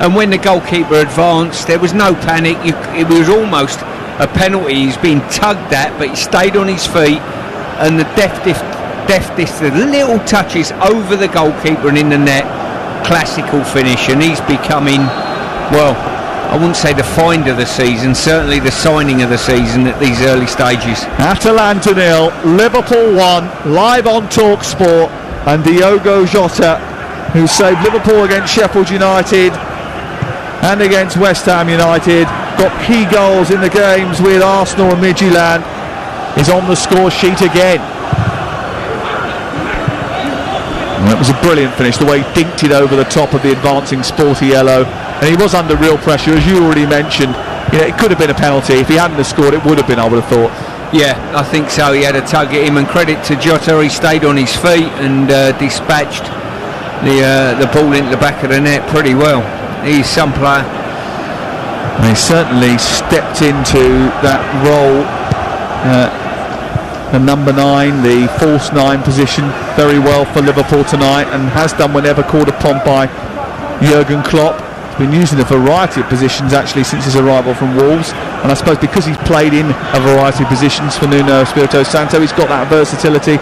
And when the goalkeeper advanced, there was no panic. It was almost a penalty. He's been tugged at, but he stayed on his feet. And the the little touches over the goalkeeper and in the net, classical finish. And he's becoming, well, I wouldn't say the find of the season, certainly the signing of the season at these early stages. Atalanta 0, Liverpool 1, live on Talk Sport. And Diogo Jota, who saved Liverpool against Sheffield United and against West Ham United, got key goals in the games with Arsenal and Midtjylland, is on the score sheet again. And that was a brilliant finish, the way he dinked it over the top of the advancing Sporty Yellow. And he was under real pressure, as you already mentioned. You know, it could have been a penalty. If he hadn't have scored, it would have been, I would have thought. Yeah, I think so. He had a tug at him, and credit to Jota, he stayed on his feet and dispatched the ball into the back of the net pretty well. He's some player. And he certainly stepped into that role, the number 9, the false 9 position, very well for Liverpool tonight, and has done whenever called upon by Jurgen Klopp. He's been using a variety of positions actually since his arrival from Wolves, and I suppose because he's played in a variety of positions for Nuno Espirito Santo, he's got that versatility,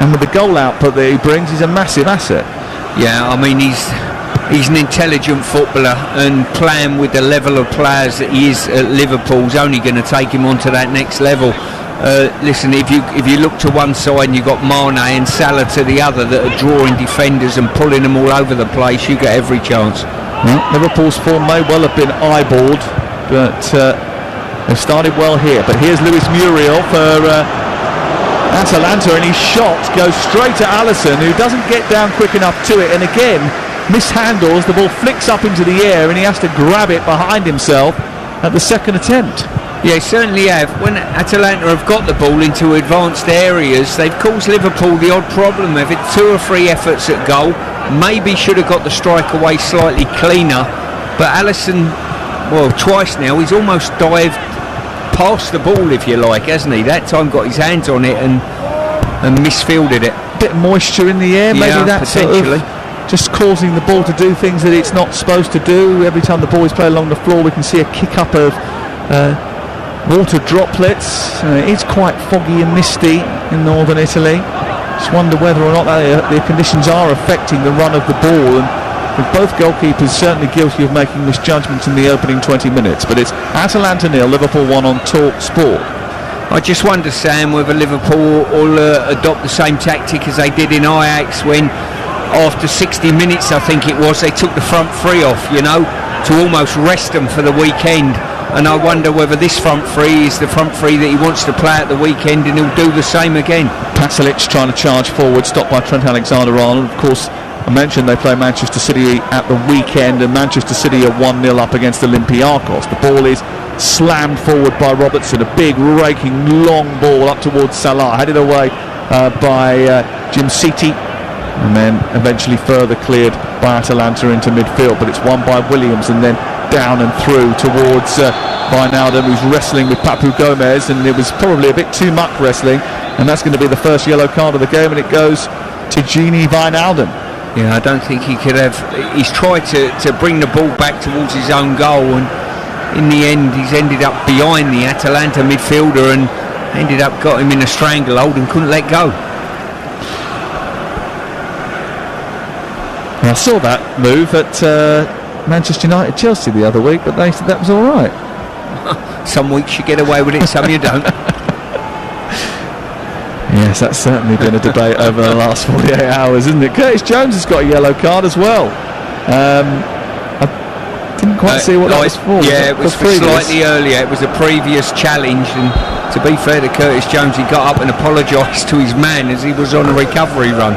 and with the goal output that he brings, he's a massive asset. Yeah, I mean, he's an intelligent footballer, and playing with the level of players that he is at Liverpool is only going to take him on to that next level. Listen, if you look to one side and you've got Mane and Salah to the other that are drawing defenders and pulling them all over the place, you get every chance. Well, Liverpool's form may well have been eyeballed, but they've started well here. But here's Luis Muriel for Atalanta, and his shot goes straight to Alisson, who doesn't get down quick enough to it, and again mishandles. The ball flicks up into the air, and he has to grab it behind himself at the second attempt. Yeah, certainly have. When Atalanta have got the ball into advanced areas, they've caused Liverpool the odd problem. They've had 2 or 3 efforts at goal. Maybe should have got the strike away slightly cleaner. But Alisson, well, twice now, he's almost dived past the ball, if you like, hasn't he? That time got his hands on it and misfielded it. A bit of moisture in the air, maybe that's potentially just causing the ball to do things that it's not supposed to do. Every time the ball is played along the floor, we can see a kick up of water droplets. It's quite foggy and misty in northern Italy. Just wonder whether or not the conditions are affecting the run of the ball, and with both goalkeepers certainly guilty of making misjudgments in the opening 20 minutes. But it's Atalanta 0, Liverpool 1 on Talk Sport. I just wonder, Sam, whether Liverpool will adopt the same tactic as they did in Ajax when, after 60 minutes I think it was, they took the front 3 off, you know, to almost rest them for the weekend. And I wonder whether this front 3 is the front 3 that he wants to play at the weekend, and he'll do the same again. Pasalic trying to charge forward, stopped by Trent Alexander-Arnold. Of course, I mentioned they play Manchester City at the weekend, and Manchester City are 1-0 up against Olympiacos. The ball is slammed forward by Robertson, a big raking long ball up towards Salah, headed away by Jim City, and then eventually further cleared by Atalanta into midfield. But it's won by Williams, and then down and through towards Wijnaldum, who's wrestling with Papu Gomez, and it was probably a bit too much wrestling, and that's going to be the first yellow card of the game, and it goes to Gini Wijnaldum. Yeah, I don't think he could have. He's tried to bring the ball back towards his own goal, and in the end he's ended up behind the Atalanta midfielder, and ended up got him in a stranglehold and couldn't let go. I saw that move at Manchester United Chelsea the other week, but they said that was all right. Some weeks you get away with it, some you don't. Yes, that's certainly been a debate over the last 48 hours, isn't it? Curtis Jones has got a yellow card as well. I didn't quite see what that was for. Yeah, it was for slightly earlier. It was a previous challenge, and to be fair to Curtis Jones, he got up and apologised to his man as he was on a recovery run.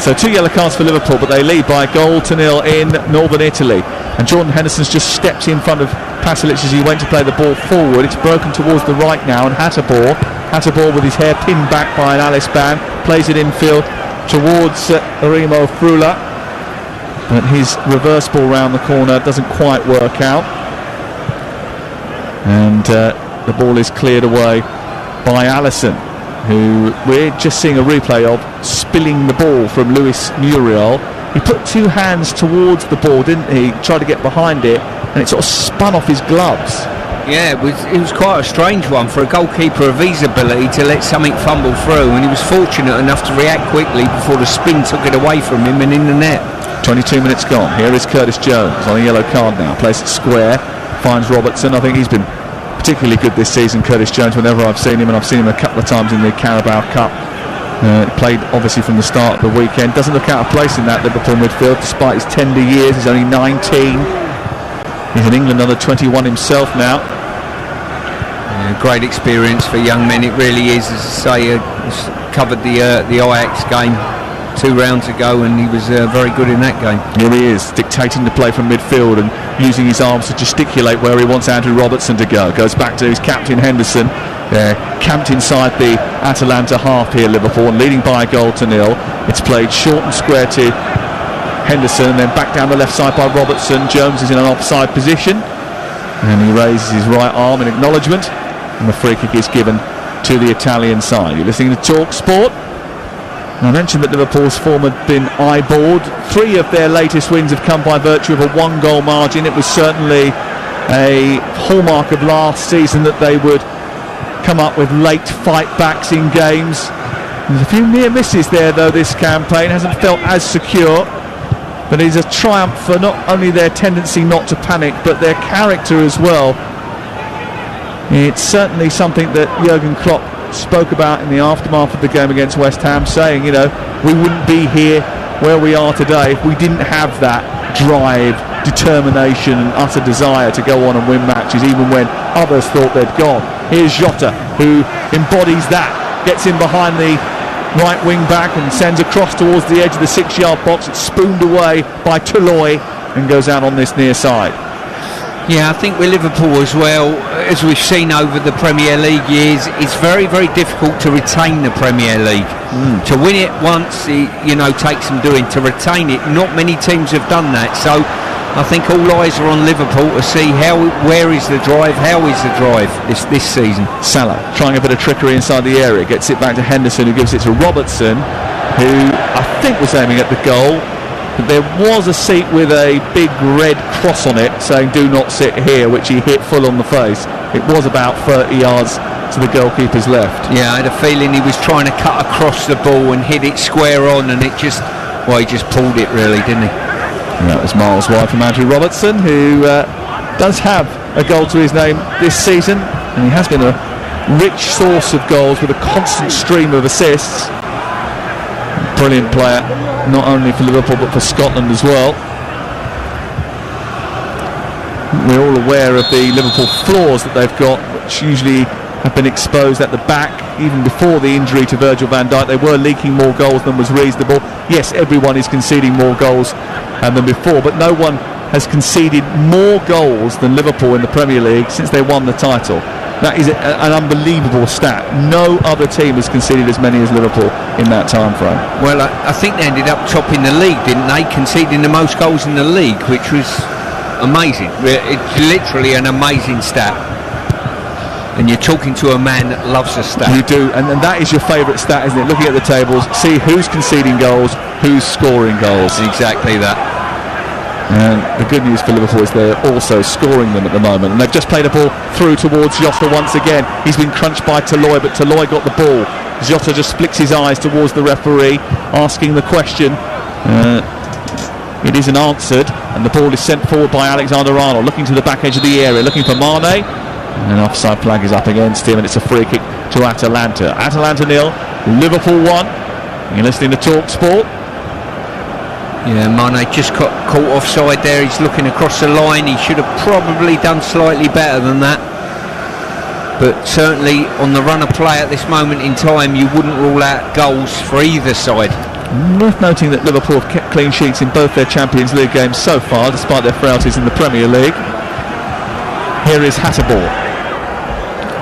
So 2 yellow cards for Liverpool, but they lead by 1-0 in Northern Italy. And Jordan Henderson's just stepped in front of Pasalic as he went to play the ball forward. It's broken towards the right now, and Hatterbaugh with his hair pinned back by an Alice Ban, plays it infield towards Remo Frula. But his reverse ball round the corner doesn't quite work out. And the ball is cleared away by Alisson, who we're just seeing a replay of spilling the ball from Luis Muriel. He put 2 hands towards the ball, didn't he? Tried to get behind it, and it sort of spun off his gloves. Yeah, it was quite a strange one for a goalkeeper of his ability to let something fumble through, and he was fortunate enough to react quickly before the spin took it away from him and in the net. 22 minutes gone. Here is Curtis Jones on a yellow card now. Plays it square, finds Robertson. I think he's been particularly good this season, Curtis Jones, whenever I've seen him, and I've seen him a couple of times in the Carabao Cup. Played obviously from the start of the weekend. Doesn't look out of place in that Liverpool midfield despite his tender years. He's only 19. He's an England under 21 himself now. Great experience for young men, it really is. As I say, covered the Ajax game 2 rounds ago, and he was very good in that game. Here he is, dictating the play from midfield and using his arms to gesticulate where he wants Andrew Robertson to go. Goes back to his captain Henderson. They're camped inside the Atalanta half here, Liverpool, and leading by 1-0. It's played short and square to Henderson, and then back down the left side by Robertson. Jones is in an offside position, and he raises his right arm in acknowledgement, and the free kick is given to the Italian side. You're listening to Talk Sport. I mentioned that Liverpool's form had been eyeballed. 3 of their latest wins have come by virtue of a 1-goal margin. It was certainly a hallmark of last season that they would come up with late fight backs in games. There's a few near misses there though. This campaign hasn't felt as secure, but it's a triumph for not only their tendency not to panic, but their character as well. It's certainly something that Jurgen Klopp spoke about in the aftermath of the game against West Ham, saying, you know, we wouldn't be here where we are today if we didn't have that drive, determination and utter desire to go on and win matches even when others thought they'd gone. Here's Jota, who embodies that, gets in behind the right wing back and sends across towards the edge of the 6-yard box. It's spooned away by Toloi and goes out on this near side. Yeah, I think with Liverpool as well, as we've seen over the Premier League years, it's very, very difficult to retain the Premier League. To win it once, takes some doing. To retain it, not many teams have done that. So I think all eyes are on Liverpool to see where is the drive, how is the drive this season. Salah trying a bit of trickery inside the area, gets it back to Henderson, who gives it to Robertson, who I think was aiming at the goal. But there was a seat with a big red cross on it saying "do not sit here," which he hit full on the face. It was about 30 yards to the goalkeeper's left. Yeah, I had a feeling he was trying to cut across the ball and hit it square on, and he just pulled it really, didn't he? And that was miles wide from Andrew Robertson, who does have a goal to his name this season, and he has been a rich source of goals with a constant stream of assists. Brilliant player, not only for Liverpool but for Scotland as well. We're all aware of the Liverpool flaws that they've got, which usually have been exposed at the back. Even before the injury to Virgil van Dijk, they were leaking more goals than was reasonable. Yes, everyone is conceding more goals than before, but no one has conceded more goals than Liverpool in the Premier League since they won the title. That is an unbelievable stat. No other team has conceded as many as Liverpool in that time frame. Well, I think they ended up topping the league, didn't they? Conceding the most goals in the league, which was amazing. It's literally an amazing stat. And you're talking to a man that loves a stat. You do, and that is your favourite stat, isn't it? Looking at the tables, see who's conceding goals, who's scoring goals. Exactly that. And the good news for Liverpool is they're also scoring them at the moment. And they've just played a ball through towards Jota once again. He's been crunched by Toloi, but Toloi got the ball. Jota just flicks his eyes towards the referee, asking the question. It isn't answered, and the ball is sent forward by Alexander-Arnold, looking to the back edge of the area, looking for Mane. And an offside flag is up against him, and it's a free kick to Atalanta. Atalanta 0, Liverpool 1. You're listening to Talk Sport. Yeah, Mane just got caught offside there. He's looking across the line. He should have probably done slightly better than that. But certainly on the run of play at this moment in time, you wouldn't rule out goals for either side. Worth noting that Liverpool have kept clean sheets in both their Champions League games so far, despite their frailties in the Premier League. Here is Hatterborn.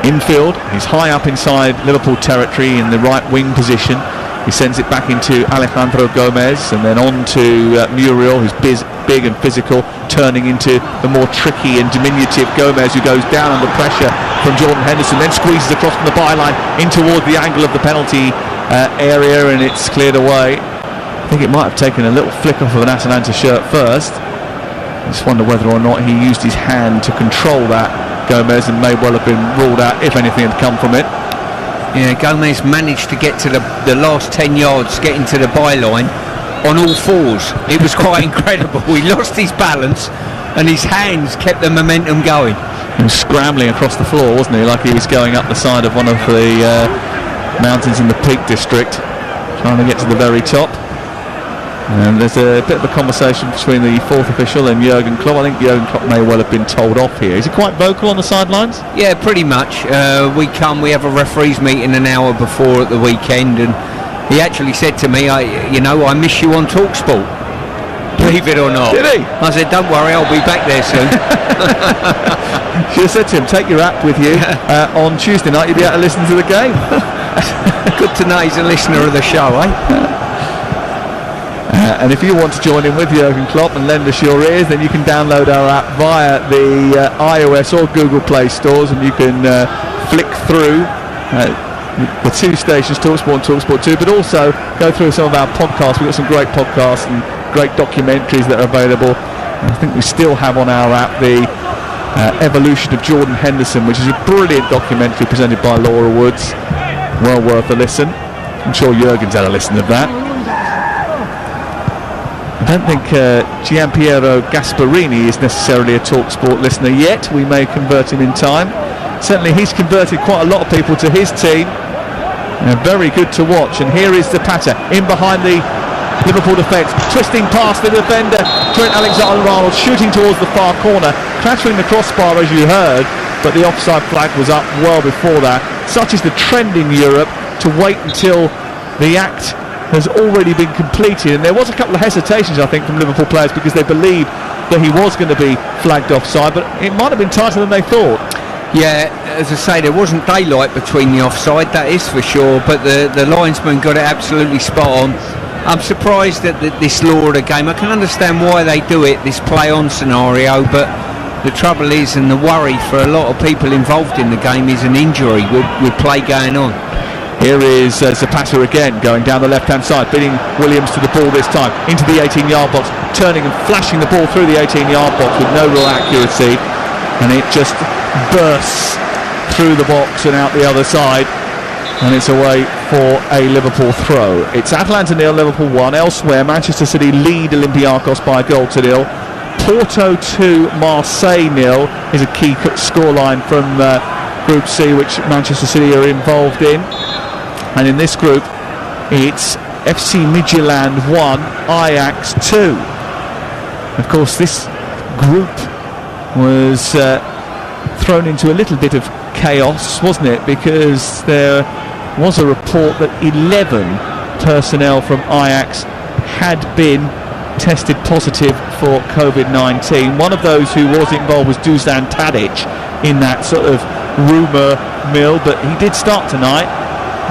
Infield, he's high up inside Liverpool territory in the right wing position. He sends it back into Alejandro Gomez and then on to Muriel, who's big and physical, turning into the more tricky and diminutive Gomez, who goes down under pressure from Jordan Henderson, then squeezes across from the byline in toward the angle of the penalty area, and it's cleared away. I think it might have taken a little flick off of an Atalanta shirt first. I just wonder whether or not he used his hand to control that, Gomez, and may well have been ruled out if anything had come from it. Yeah, Gomez managed to get to the last 10 yards, getting to the byline on all fours. It was quite incredible. He lost his balance and his hands kept the momentum going. He was scrambling across the floor, wasn't he, like he was going up the side of one of the mountains in the Peak District, trying to get to the very top. And there's a bit of a conversation between the fourth official and Jurgen Klopp. I think Jurgen Klopp may well have been told off here. Is he quite vocal on the sidelines? Yeah, pretty much. We have a referees meeting an hour before at the weekend, and he actually said to me, I miss you on TalkSport. Believe it or not. Did he? I said, don't worry, I'll be back there soon. Should have said to him, take your app with you. On Tuesday night you'll be able to listen to the game. Good to know he's a listener of the show, eh? And if you want to join in with Jurgen Klopp and lend us your ears, then you can download our app via the iOS or Google Play stores, and you can flick through the two stations, TalkSport and TalkSport 2, but also go through some of our podcasts. We've got some great podcasts and great documentaries that are available. I think we still have on our app the Evolution of Jordan Henderson, which is a brilliant documentary presented by Laura Woods. Well worth a listen. I'm sure Jurgen's had a listen of that. I don't think Gianpiero Gasparini is necessarily a TalkSport listener yet. We may convert him in time. Certainly he's converted quite a lot of people to his team. Very good to watch. And here is the patter in behind the Liverpool defence, twisting past the defender. Trent Alexander-Arnold shooting towards the far corner, clattering the crossbar as you heard, but the offside flag was up well before that. Such is the trend in Europe to wait until the act has already been completed, and there was a couple of hesitations, I think, from Liverpool players because they believed that he was going to be flagged offside, but it might have been tighter than they thought. Yeah, as I say, there wasn't daylight between the offside, that is for sure, but the linesman got it absolutely spot on. I'm surprised at this law of the game. I can understand why they do it, this play-on scenario, but the trouble is, and the worry for a lot of people involved in the game, is an injury with play going on. Here is Zapata again, going down the left-hand side, beating Williams to the ball this time, into the 18-yard box, turning and flashing the ball through the 18-yard box with no real accuracy, and it just bursts through the box and out the other side, and it's away for a Liverpool throw. It's Atalanta 0, Liverpool 1. Elsewhere, Manchester City lead Olympiacos by a goal to 0. Porto 2, Marseille 0 is a key scoreline from Group C, which Manchester City are involved in. And in this group, it's FC Midtjylland 1, Ajax 2. Of course, this group was thrown into a little bit of chaos, wasn't it? Because there was a report that 11 personnel from Ajax had been tested positive for COVID-19. One of those who was involved was Dusan Tadic in that sort of rumour mill, but he did start tonight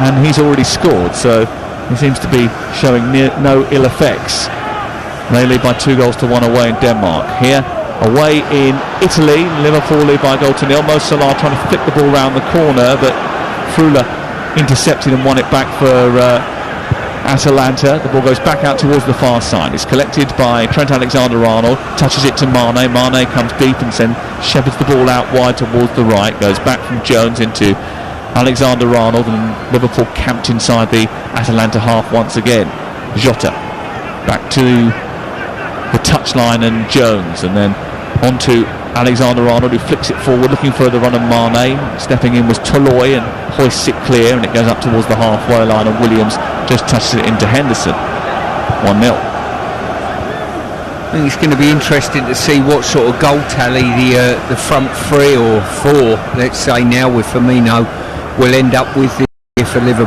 and he's already scored, so he seems to be showing no ill effects. They lead by 2-1 away in Denmark. Here, away in Italy, Liverpool lead by a goal to 0. Mo Salah trying to flick the ball round the corner, but Frula intercepted and won it back for Atalanta. The ball goes back out towards the far side. It's collected by Trent Alexander-Arnold, touches it to Mane. Mane comes deep and then shepherds the ball out wide towards the right. Goes back from Jones into Alexander-Arnold, and Liverpool camped inside the Atalanta half once again. Jota back to the touchline and Jones, and then onto Alexander-Arnold, who flicks it forward looking for the run of Mane. Stepping in was Toloi and hoists it clear, and it goes up towards the halfway line, and Williams just touches it into Henderson. 1-0. I think it's going to be interesting to see what sort of goal tally the front three or four, let's say now with Firmino, will end up with here for Liverpool.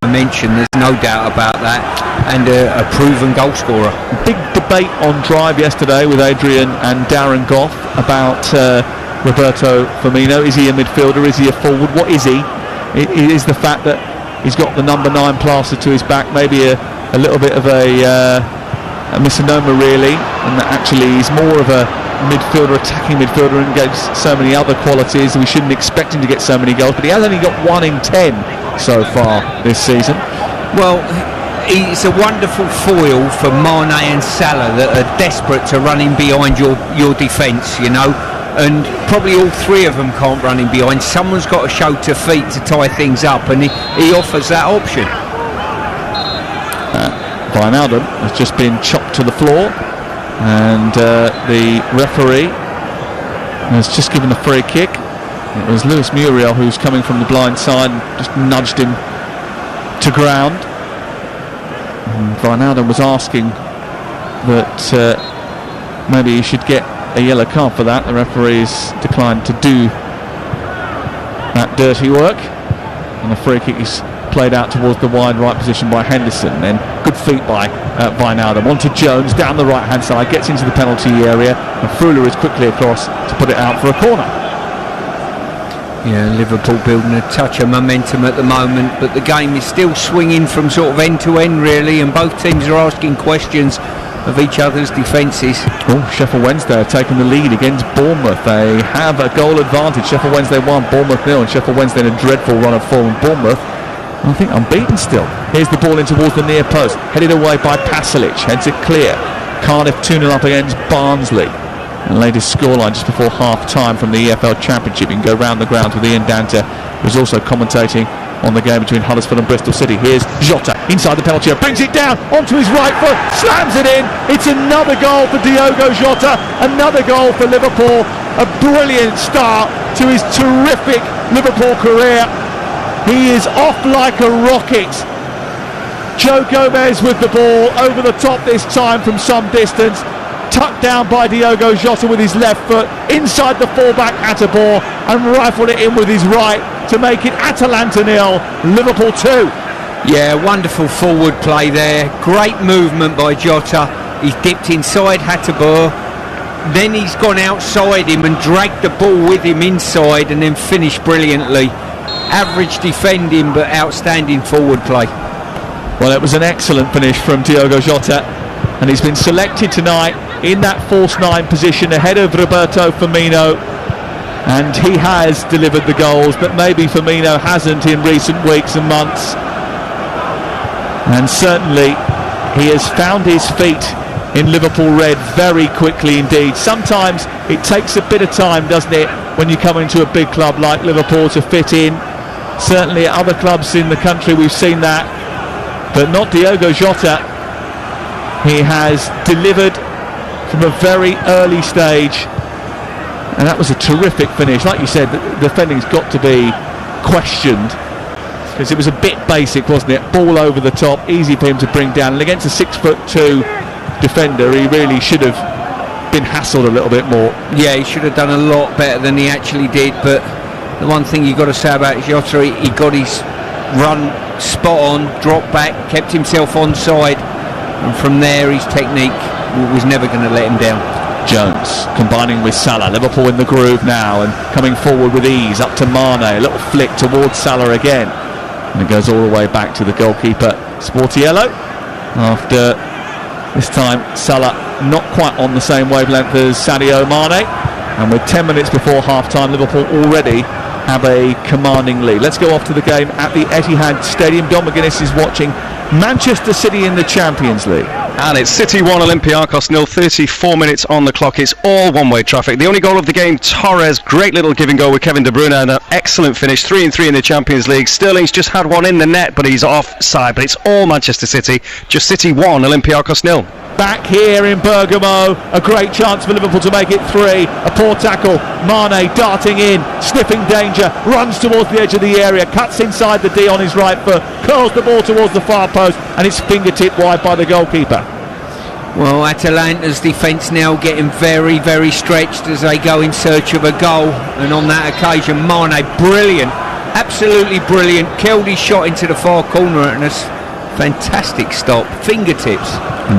Mention, there's no doubt about that, and a proven goal scorer. Big debate on Drive yesterday with Adrian and Darren Goff about Roberto Firmino. Is he a midfielder? Is he a forward? What is he? It is the fact that he's got the number 9 plastered to his back, maybe a little bit of a misnomer really, and that actually he's more of a midfielder, attacking midfielder, and gets so many other qualities. We shouldn't expect him to get so many goals, but he has only got 1 in 10 so far this season. Well, he's a wonderful foil for Mane and Salah that are desperate to run in behind your defence, you know, and probably all three of them can't run in behind. Someone's got to show to feet to tie things up, and he offers that option. Wijnaldum has just been chopped to the floor, and the referee has just given the free kick. It was Luis Muriel who's coming from the blind side and just nudged him to ground. And Wijnaldum was asking that maybe he should get a yellow card for that. The referee's declined to do that dirty work, and the free kick is played out towards the wide right position by Henderson. Then good feet by Wijnaldum onto Jones down the right hand side, gets into the penalty area, and Freuler is quickly across to put it out for a corner. Yeah, Liverpool building a touch of momentum at the moment, but the game is still swinging from sort of end to end really, and both teams are asking questions of each other's defences. Oh, Sheffield Wednesday have taken the lead against Bournemouth. They have a goal advantage. Sheffield Wednesday 1, Bournemouth 0, and Sheffield Wednesday in a dreadful run of form. Bournemouth, I think, unbeaten still. Here's the ball in towards the near post, headed away by Pasalic, heads it clear. Cardiff 2-0 up against Barnsley. And latest scoreline just before half-time from the EFL Championship. You can go round the grounds with Ian Danta, who's also commentating on the game between Huddersfield and Bristol City. Here's Jota inside the penalty area, brings it down onto his right foot, slams it in. It's another goal for Diogo Jota, another goal for Liverpool. A brilliant start to his terrific Liverpool career. He is off like a rocket. Joe Gomez with the ball over the top this time from some distance. Tucked down by Diogo Jota with his left foot inside the fullback Atabor, and rifled it in with his right to make it Atalanta 0, Liverpool 2. Yeah, wonderful forward play there. Great movement by Jota. He's dipped inside Atabor, then he's gone outside him and dragged the ball with him inside, and then finished brilliantly. Average defending, but outstanding forward play. Well, it was an excellent finish from Diogo Jota, and he's been selected tonight in that false 9 position ahead of Roberto Firmino, and he has delivered the goals, but maybe Firmino hasn't in recent weeks and months. And certainly he has found his feet in Liverpool red very quickly indeed. Sometimes it takes a bit of time, doesn't it, when you come into a big club like Liverpool to fit in. Certainly at other clubs in the country we've seen that, but not Diogo Jota. He has delivered from a very early stage, and that was a terrific finish. Like you said, the defending's got to be questioned, because it was a bit basic, wasn't it? Ball over the top, easy for him to bring down, and against a 6'2" defender, he really should have been hassled a little bit more. Yeah, he should have done a lot better than he actually did, but the one thing you've got to say about Jota, he got his run spot on, dropped back, kept himself onside, and from there his technique was never going to let him down. Jones combining with Salah. Liverpool in the groove now and coming forward with ease up to Mane. A little flick towards Salah again, and it goes all the way back to the goalkeeper Sportiello. After this time Salah not quite on the same wavelength as Sadio Mane, and with 10 minutes before half time, Liverpool already have a commanding lead. Let's go off to the game at the Etihad Stadium. Don McGuinness is watching Manchester City in the Champions League. And it's City 1, Olympiacos 0, 34 minutes on the clock. It's all one-way traffic. The only goal of the game, Torres, great little give and go with Kevin De Bruyne, and an excellent finish, 3-3 in the Champions League. Sterling's just had one in the net, but he's offside. But it's all Manchester City, just City 1, Olympiacos 0. Back here in Bergamo, a great chance for Liverpool to make it 3. A poor tackle, Mane darting in, sniffing danger, runs towards the edge of the area, cuts inside the D on his right foot, curls the ball towards the far post, and it's fingertip wide by the goalkeeper. Well, Atalanta's defence now getting very, very stretched as they go in search of a goal, and on that occasion Mane, brilliant, absolutely brilliant, killed his shot into the far corner, and a fantastic stop, fingertips.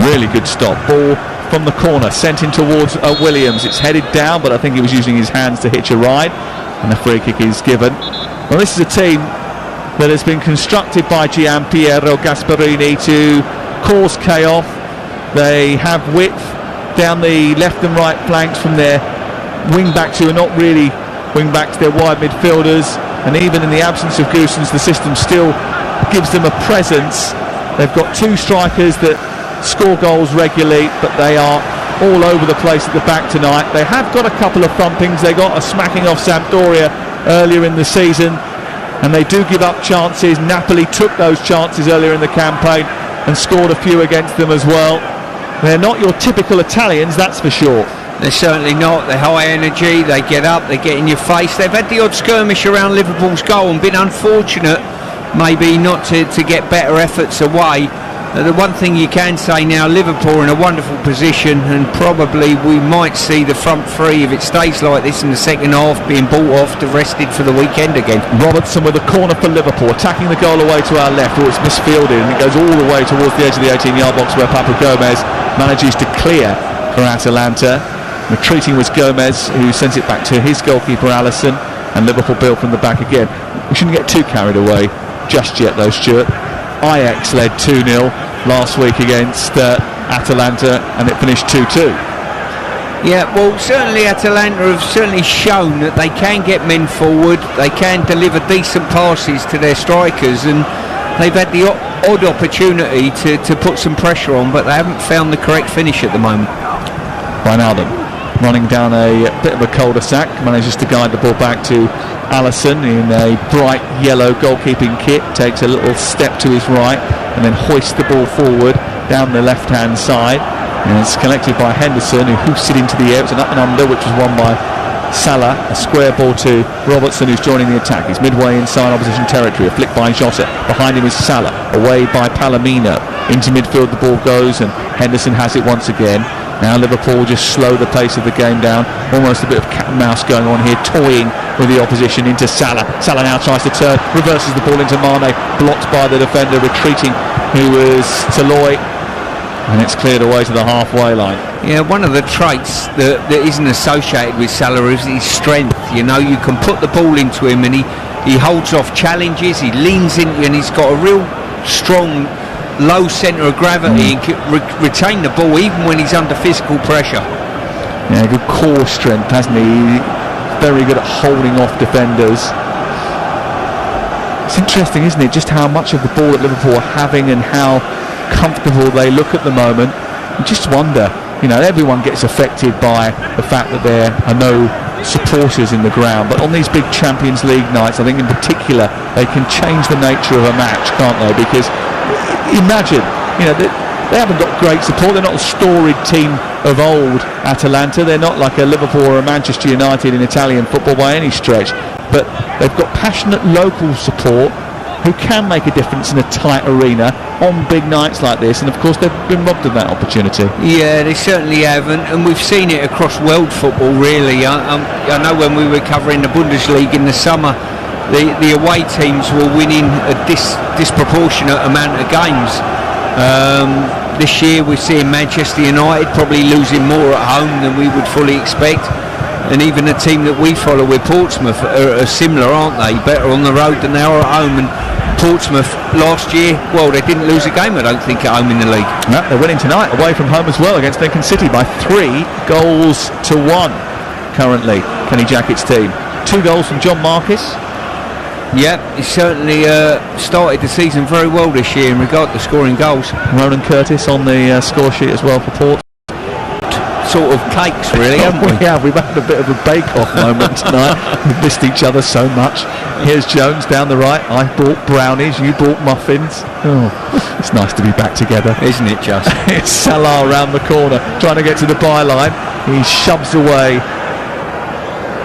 Really good stop. Ball from the corner, sent in towards Williams. It's headed down, but I think he was using his hands to hitch a ride, and the free kick is given. Well, this is a team that has been constructed by Gianpiero Gasperini to cause chaos. They have width down the left and right flanks from their wing-backs, who are not really wing-backs, they're wide midfielders, and even in the absence of Goossens, the system still gives them a presence. They've got 2 strikers that score goals regularly, but they are all over the place at the back tonight. They have got a couple of thumpings. They got a smacking off Sampdoria earlier in the season, and they do give up chances. Napoli took those chances earlier in the campaign and scored a few against them as well. They're not your typical Italians, that's for sure. They're certainly not. They're high energy, they get up, they get in your face. They've had the odd skirmish around Liverpool's goal and been unfortunate maybe not to get better efforts away. The one thing you can say now, Liverpool in a wonderful position, and probably we might see the front three, if it stays like this in the second half, being bought off to rested for the weekend again. Robertson with a corner for Liverpool, attacking the goal away to our left. Oh, it's misfielded, and it goes all the way towards the edge of the 18-yard box, where Papu Gomez manages to clear for Atalanta. Retreating was Gomez, who sends it back to his goalkeeper Alisson, and Liverpool build from the back again. We shouldn't get too carried away just yet though, Stuart. Ajax led 2-0 last week against Atalanta, and it finished 2-2. Yeah, well, certainly Atalanta have certainly shown that they can get men forward, they can deliver decent passes to their strikers, and they've had the odd opportunity to put some pressure on, but they haven't found the correct finish at the moment. Wijnaldum running down a bit of a cul-de-sac, manages to guide the ball back to Alisson in a bright yellow goalkeeping kit, takes a little step to his right and then hoists the ball forward down the left-hand side, and it's collected by Henderson, who hoofs it into the air. It's an up and under, which was won by Salah. A square ball to Robertson, who's joining the attack. He's midway inside opposition territory, a flick by Jota. Behind him is Salah, away by Palomino. Into midfield the ball goes, and Henderson has it once again. Now Liverpool just slow the pace of the game down, almost a bit of cat and mouse going on here, toying with the opposition into Salah. Salah now tries to turn, reverses the ball into Mane, blocked by the defender retreating, who was Toloi, and it's cleared away to the halfway line. Yeah, one of the traits that isn't associated with Salah is his strength. You know, you can put the ball into him and he holds off challenges, he leans in, and he's got a real strong low centre of gravity and can retain the ball even when he's under physical pressure. Yeah, good core strength, hasn't he? Very good at holding off defenders. It's interesting, isn't it, just how much of the ball that Liverpool are having and how comfortable they look at the moment. You just wonder, you know, everyone gets affected by the fact that there are no supporters in the ground, but on these big Champions League nights, I think in particular, they can change the nature of a match, can't they? Because imagine, you know, they haven't got great support. They're not a storied team of old, Atalanta. They're not like a Liverpool or a Manchester United in Italian football by any stretch, but they've got passionate local support who can make a difference in a tight arena on big nights like this, and of course they've been robbed of that opportunity. Yeah, they certainly have, and we've seen it across world football really. I know when we were covering the Bundesliga in the summer, the away teams were winning a disproportionate amount of games. This year we're seeing Manchester United probably losing more at home than we would fully expect, and even the team that we follow with Portsmouth are similar, aren't they? Better on the road than they are at home, and Portsmouth last year, well, they didn't lose a game I don't think at home in the league. No, they're winning tonight away from home as well against Lincoln City by 3-1 currently, Kenny Jackett's team. 2 goals from John Marcus. Yeah, he certainly started the season very well this year in regard to scoring goals. Ronan Curtis on the score sheet as well for Port. Sort of cakes, really, haven't we? Yeah, we've had a bit of a bake-off moment tonight. We've missed each other so much. Here's Jones down the right. I bought brownies, you bought muffins. Oh, it's nice to be back together, isn't it? Just it's Salah around the corner, trying to get to the byline. He shoves away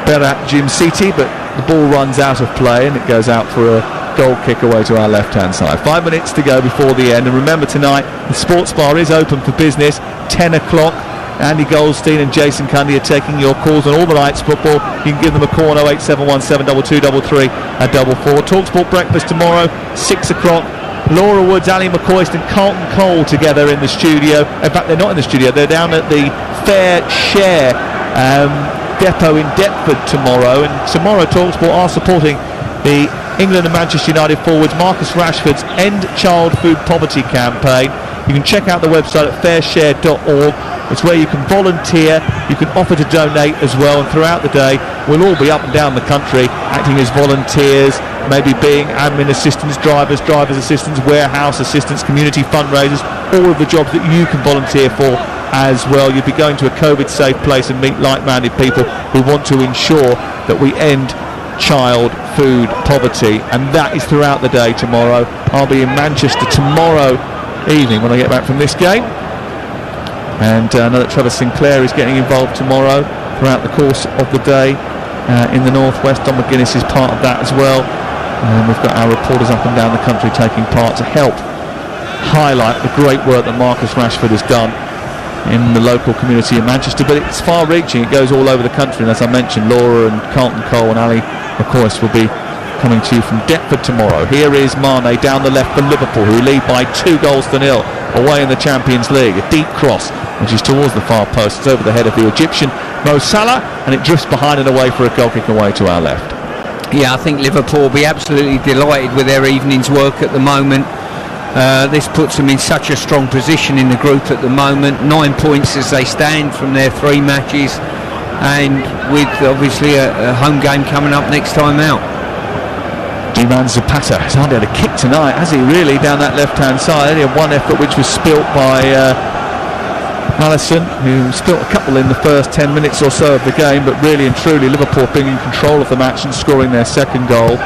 Berat Jimsiti, but the ball runs out of play and it goes out for a goal kick away to our left-hand side. 5 minutes to go before the end, and remember tonight the sports bar is open for business. 10 o'clock. Andy Goldstein and Jason Cundy are taking your calls on all the night's football. You can give them a call on 08717 2233 444. TalkSport breakfast tomorrow, 6 o'clock. Laura Woods, Ali McCoist and Carlton Cole together in the studio. In fact, they're not in the studio, they're down at the Fair Share depot in Deptford tomorrow. And tomorrow TalkSport are supporting the England and Manchester United forwards Marcus Rashford's End Child Food Poverty campaign. You can check out the website at fairshare.org. It's where you can volunteer, you can offer to donate as well, and throughout the day we'll all be up and down the country acting as volunteers, maybe being admin assistants, drivers assistants, warehouse assistants, community fundraisers, all of the jobs that you can volunteer for as well. You'll be going to a COVID safe place and meet like-minded people who want to ensure that we end child food poverty, and that is throughout the day tomorrow. I'll be in Manchester tomorrow evening when I get back from this game, and I know that Trevor Sinclair is getting involved tomorrow throughout the course of the day in the northwest. Don McGuinness is part of that as well, and we've got our reporters up and down the country taking part to help highlight the great work that Marcus Rashford has done in the local community in Manchester. But it's far reaching, it goes all over the country, and as I mentioned, Laura and Carlton Cole and Ali McCoist will be coming to you from Deptford tomorrow. Here is Mane down the left for Liverpool, who lead by 2 goals to 0 away in the Champions League. A deep cross which is towards the far post. It's over the head of the Egyptian Mo Salah, and it drifts behind and away for a goal kick away to our left. Yeah, I think Liverpool will be absolutely delighted with their evening's work at the moment. This puts them in such a strong position in the group at the moment. 9 points as they stand from their 3 matches, and with obviously a home game coming up next time out. Duman Zapata has hardly had a kick tonight, has he, really, down that left-hand side? Only had one effort, which was spilt by Allison, who spilt a couple in the first 10 minutes or so of the game, but really and truly Liverpool being in control of the match and scoring their second goal.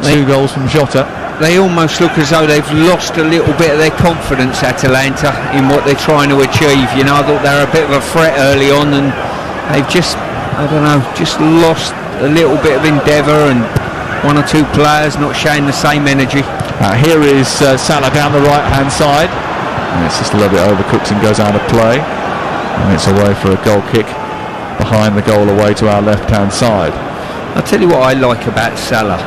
2 goals from Jota. They almost look as though they've lost a little bit of their confidence, Atalanta, in what they're trying to achieve. You know, I thought they were a bit of a threat early on, and they've just, I don't know, just lost a little bit of endeavour, and 1 or 2 players not showing the same energy. Here is Salah down the right-hand side. And it's just a little bit overcooked and goes out of play. And it's away for a goal kick behind the goal away to our left-hand side. I'll tell you what I like about Salah.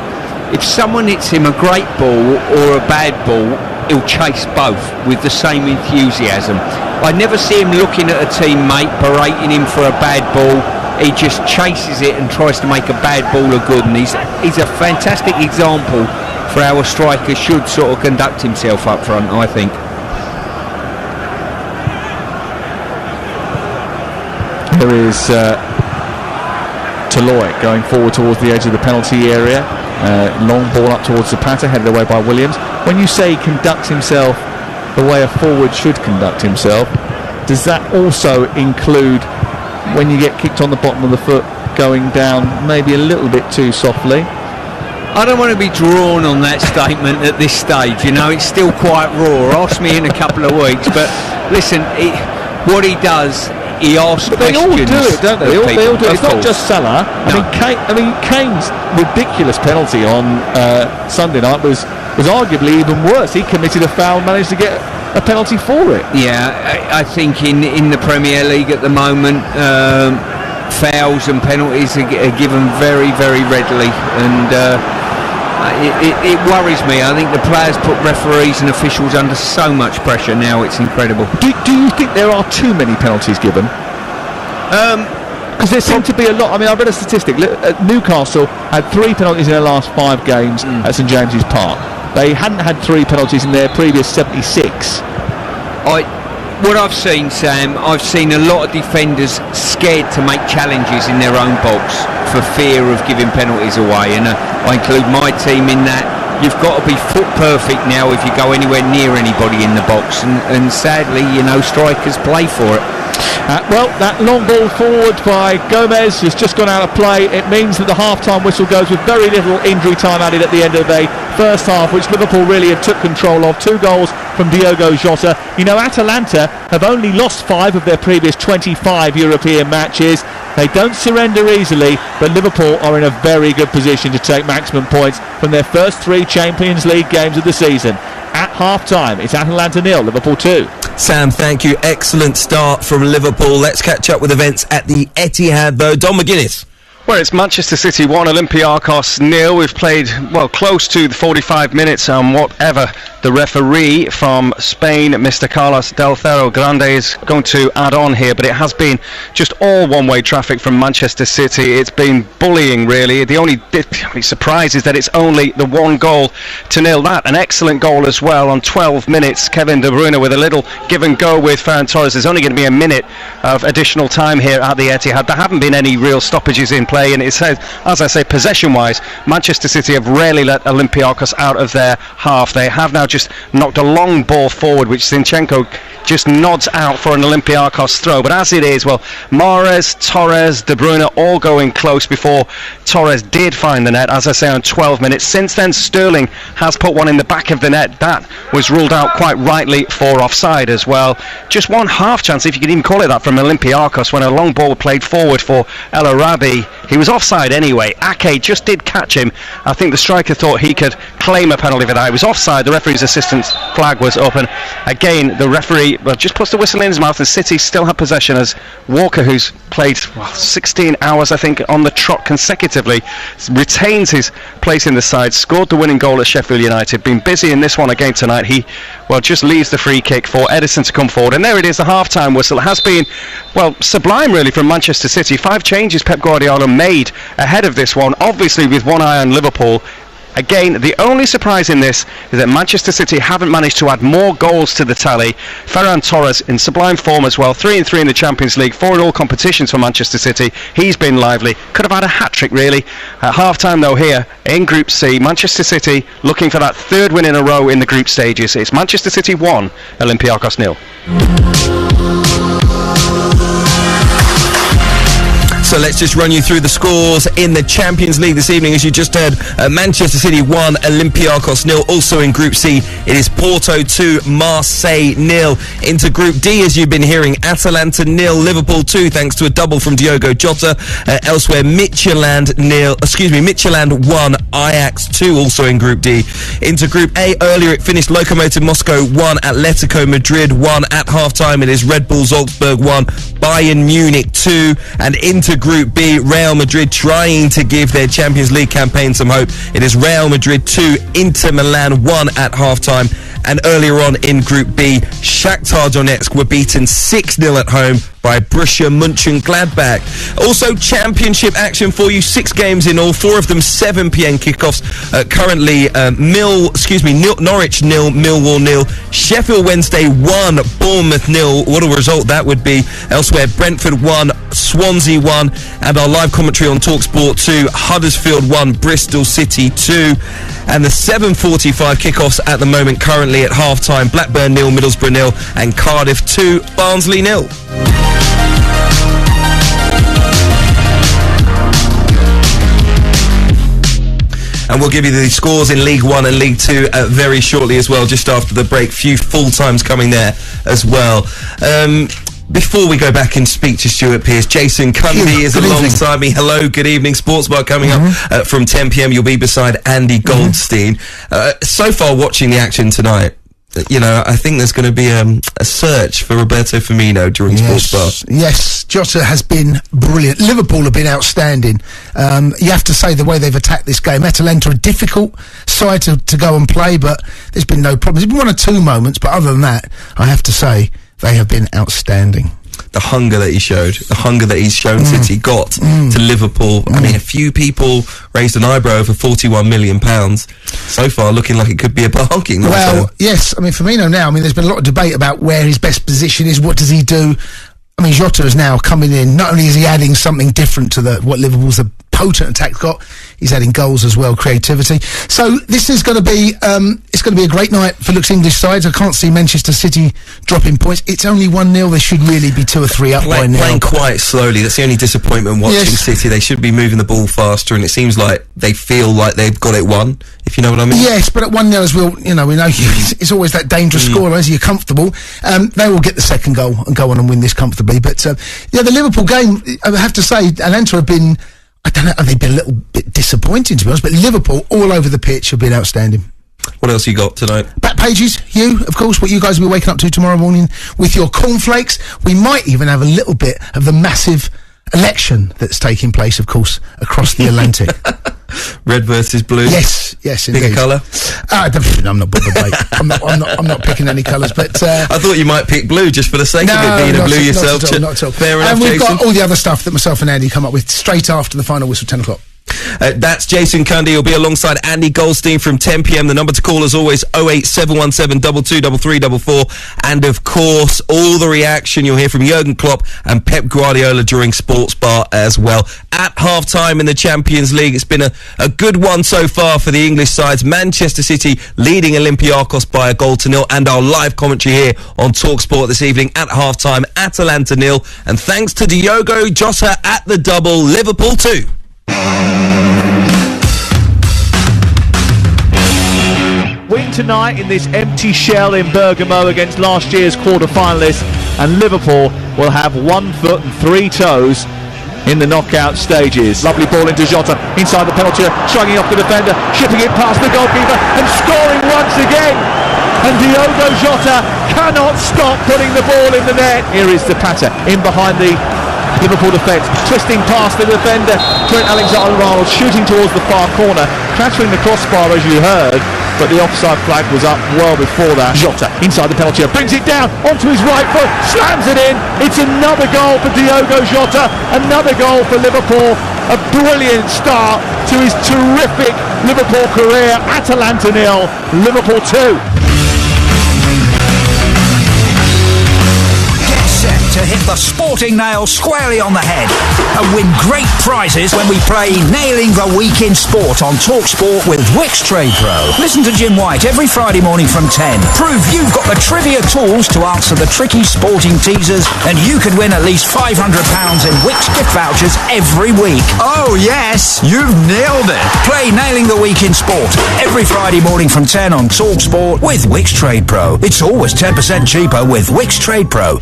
If someone hits him a great ball or a bad ball, he'll chase both with the same enthusiasm. I never see him looking at a teammate, berating him for a bad ball. He just chases it and tries to make a bad ball a good, and he's a fantastic example for how a striker should sort of conduct himself up front, I think. Here is Toloy going forward towards the edge of the penalty area. Long ball up towards Zapata, headed away by Williams. When you say he conducts himself the way a forward should conduct himself, does that also include when you get kicked on the bottom of the foot going down maybe a little bit too softly? I don't want to be drawn on that statement at this stage. You know, it's still quite raw. Ask me in a couple of weeks. But listen, what he does, he asks but they questions. all do it, don't they? They all do it. It's not just Salah. No. I mean, Kane's ridiculous penalty on Sunday night was arguably even worse. He committed a foul and managed to get a penalty for it. Yeah, I think in the Premier League at the moment, fouls and penalties are given very, very readily, and it worries me. I think the players put referees and officials under so much pressure now, it's incredible. Do you think there are too many penalties given? Because there seem to be a lot. I mean, I read a statistic. Newcastle had 3 penalties in their last 5 games at St James's Park. They hadn't had 3 penalties in their previous 76. what I've seen, Sam, I've seen a lot of defenders scared to make challenges in their own box for fear of giving penalties away, and I include my team in that. You've got to be foot perfect now if you go anywhere near anybody in the box, and sadly, strikers play for it. Well, that long ball forward by Gomez has just gone out of play. It means that the half-time whistle goes with very little injury time added at the end of the first half, which Liverpool really took control of. 2 goals from Diogo Jota. Atalanta have only lost 5 of their previous 25 European matches. They don't surrender easily, but Liverpool are in a very good position to take maximum points from their first 3 Champions League games of the season. At half-time, it's Atalanta 0, Liverpool 2. Sam, thank you. Excellent start from Liverpool. Let's catch up with events at the Etihad, though. Don McGuinness. Well, it's Manchester City 1, Olympiacos 0. We've played, close to the 45 minutes, and whatever the referee from Spain, Mr. Carlos Del Cerro Grande, is going to add on here, but it has been just all one-way traffic from Manchester City. It's been bullying, really. The only surprise is that it's only the 1 goal to 0. That, an excellent goal as well on 12 minutes. Kevin De Bruyne with a little give and go with Ferran Torres. There's only going to be a minute of additional time here at the Etihad. There haven't been any real stoppages in play, and it says, as I say, possession-wise, Manchester City have rarely let Olympiacos out of their half. They have now just knocked a long ball forward, which Zinchenko just nods out for an Olympiacos throw. But as it is, Mahrez, Torres, De Bruyne all going close before Torres did find the net, as I say, on 12 minutes. Since then, Sterling has put one in the back of the net. That was ruled out quite rightly for offside as well. Just one half chance, if you could even call it that, from Olympiacos when a long ball played forward for El Arabi. He was offside anyway. Ake just did catch him. I think the striker thought he could claim a penalty for that. It was offside. The referee's assistant's flag was up, and again the referee just puts the whistle in his mouth, and City still have possession as Walker, who's played 16 hours I think on the trot consecutively, retains his place in the side, scored the winning goal at Sheffield United, been busy in this one again tonight. He just leaves the free kick for Edison to come forward, and there it is, the half-time whistle. It has been sublime really from Manchester City. 5 changes Pep Guardiola made ahead of this one, obviously with one eye on Liverpool. Again, the only surprise in this is that Manchester City haven't managed to add more goals to the tally. Ferran Torres in sublime form as well, 3-3 in the Champions League, 4 in all competitions for Manchester City. He's been lively, could have had a hat-trick really. At half-time though here in Group C, Manchester City looking for that 3rd win in a row in the group stages. It's Manchester City 1, Olympiacos 0. So let's just run you through the scores in the Champions League this evening. As you just heard, Manchester City 1, Olympiacos 0. Also in Group C, it is Porto 2, Marseille 0. Into Group D, as you've been hearing, Atalanta 0, Liverpool 2, thanks to a double from Diogo Jota. Elsewhere, Midtjylland 1, Ajax 2, also in Group D. Into Group A, earlier it finished Lokomotiv Moscow 1, Atletico Madrid 1. At half-time, it is Red Bull Salzburg 1, Bayern Munich 2. And into Group B, Real Madrid trying to give their Champions League campaign some hope. It is Real Madrid 2, Inter Milan 1 at half-time. And earlier on in Group B, Shakhtar Donetsk were beaten 6-0 at home by Borussia Mönchengladbach. Also championship action for you, 6 games in all, 4 of them 7 p.m. kickoffs. Currently Norwich 0, Millwall 0, Sheffield Wednesday 1, Bournemouth 0. What a result that would be. Elsewhere, Brentford 1, Swansea 1, and our live commentary on TalkSport 2, Huddersfield 1, Bristol City 2. And the 7:45 kickoffs at the moment, currently at half-time, Blackburn 0, Middlesbrough 0, and Cardiff 2, Barnsley 0. And we'll give you the scores in League 1 and League 2 very shortly as well, just after the break. Few full times coming there as well. Before we go back and speak to Stuart Pearce, Jason Cundy is alongside me. Hello, good evening. Sports Bar coming up from 10 p.m. You'll be beside Andy Goldstein. So far, watching the action tonight, I think there's going to be a search for Roberto Firmino during Sports Bar. Yes, Jota has been brilliant. Liverpool have been outstanding. You have to say the way they've attacked this game. Atalanta, a difficult side to go and play, but there's been no problems. There's been 1 or 2 moments, but other than that, I have to say, they have been outstanding. the hunger that he showed, the hunger that he's shown City got to Liverpool. I mean, a few people raised an eyebrow for £41 million. So far, looking like it could be a bargain. Well, yes. I mean, Firmino now, there's been a lot of debate about where his best position is. What does he do? I mean, Jota is now coming in. Not only is he adding something different to what Liverpool's potent attack got, he's adding goals as well, creativity. So this is going to be it's going to be a great night for Luke's English sides. I can't see Manchester City dropping points. It's only 1-0. They should really be 2 or 3 up by now. Playing quite slowly. That's the only disappointment watching City. They should be moving the ball faster, and it seems like they feel like they've got it won, if you know what I mean. Yes, but at 1-0 as well, we know it's always that dangerous score as you're comfortable. They will get the second goal and go on and win this comfortably. But the Liverpool game, I have to say, Atlanta have been, I don't know, they've been a little bit disappointing, to be honest, but Liverpool all over the pitch have been outstanding. What else you got tonight? Back pages, Hugh, of course, what you guys will be waking up to tomorrow morning with your cornflakes. We might even have a little bit of the massive election that's taking place, of course, across the Atlantic. Red versus blue. Yes, indeed. Pick a colour. I'm not bothered, mate. I'm not picking any colours, but I thought you might pick blue just for the sake of it being a blue yourself. Not at all. Fair enough, and we've Jason. got all the other stuff that myself and Andy come up with straight after the final whistle, 10 o'clock. That's Jason Cundy. He'll be alongside Andy Goldstein from 10 p.m. The number to call, as always, 08717 223344. And, of course, all the reaction you'll hear from Jurgen Klopp and Pep Guardiola during Sports Bar as well. At half-time in the Champions League, it's been a good one so far for the English sides. Manchester City leading Olympiacos by 1-0. And our live commentary here on TalkSport this evening at half-time, Atalanta 0. And thanks to Diogo Jota at the double, Liverpool 2. Win tonight in this empty shell in Bergamo against last year's quarter-finalists, and Liverpool will have 1 foot and 3 toes in the knockout stages. Lovely ball into Jota, inside the penalty area, shrugging off the defender, shipping it past the goalkeeper and scoring once again. And Diogo Jota cannot stop putting the ball in the net. Here is Zapata in behind the Liverpool defence, twisting past the defender. Trent Alexander-Arnold shooting towards the far corner, transferring the crossbar as you heard, but the offside flag was up well before that. Jota inside the penalty area, brings it down onto his right foot, slams it in. It's another goal for Diogo Jota, another goal for Liverpool. A brilliant start to his terrific Liverpool career. Atalanta 0, Liverpool 2. To hit the sporting nail squarely on the head and win great prizes when we play Nailing the Week in Sport on TalkSport with Wix Trade Pro. Listen to Jim White every Friday morning from 10. Prove you've got the trivia tools to answer the tricky sporting teasers, and you could win at least £500 in Wix gift vouchers every week. Oh yes, you've nailed it. Play Nailing the Week in Sport every Friday morning from 10 on TalkSport with Wix Trade Pro. It's always 10% cheaper with Wix Trade Pro.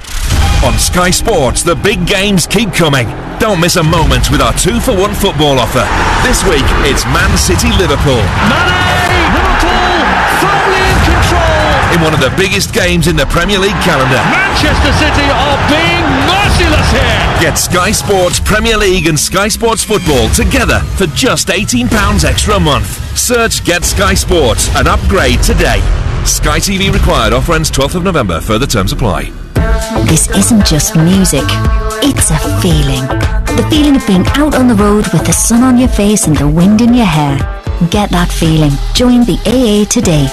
On Sky Sports, the big games keep coming. Don't miss a moment with our 2-for-1 football offer. This week, it's Man City Liverpool. Liverpool firmly in control. In one of the biggest games in the Premier League calendar. Manchester City are being merciless here. Get Sky Sports Premier League and Sky Sports Football together for just £18 extra a month. Search Get Sky Sports and upgrade today. Sky TV required. Offer ends 12th of November. Further terms apply. This isn't just music, it's a feeling. The feeling of being out on the road with the sun on your face and the wind in your hair. Get that feeling. Join the AA today.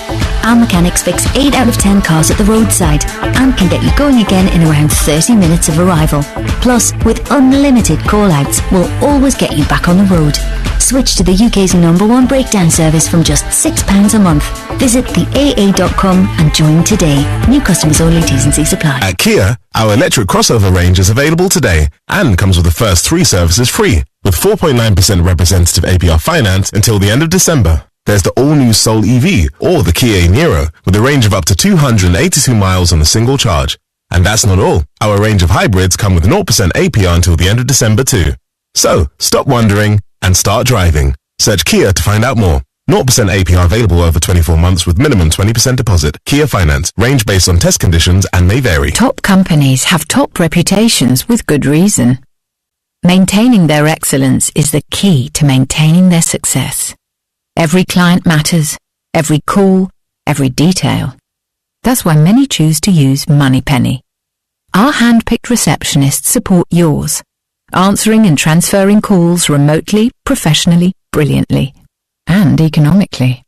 Our mechanics fix 8 out of 10 cars at the roadside and can get you going again in around 30 minutes of arrival. Plus, with unlimited call-outs, we'll always get you back on the road. Switch to the UK's #1 breakdown service from just £6 a month. Visit theaa.com and join today. New customers only, T's and C's apply. At Kia, our electric crossover range is available today and comes with the first 3 services free, with 4.9% representative APR finance until the end of December. There's the all-new Soul EV or the Kia Niro with a range of up to 282 miles on a single charge. And that's not all. Our range of hybrids come with 0% APR until the end of December too. So, stop wondering and start driving. Search Kia to find out more. 0% APR available over 24 months with minimum 20% deposit. Kia Finance. Range based on test conditions and may vary. Top companies have top reputations with good reason. Maintaining their excellence is the key to maintaining their success. Every client matters, every call, every detail. That's why many choose to use Moneypenny. Our hand-picked receptionists support yours, answering and transferring calls remotely, professionally, brilliantly, and economically.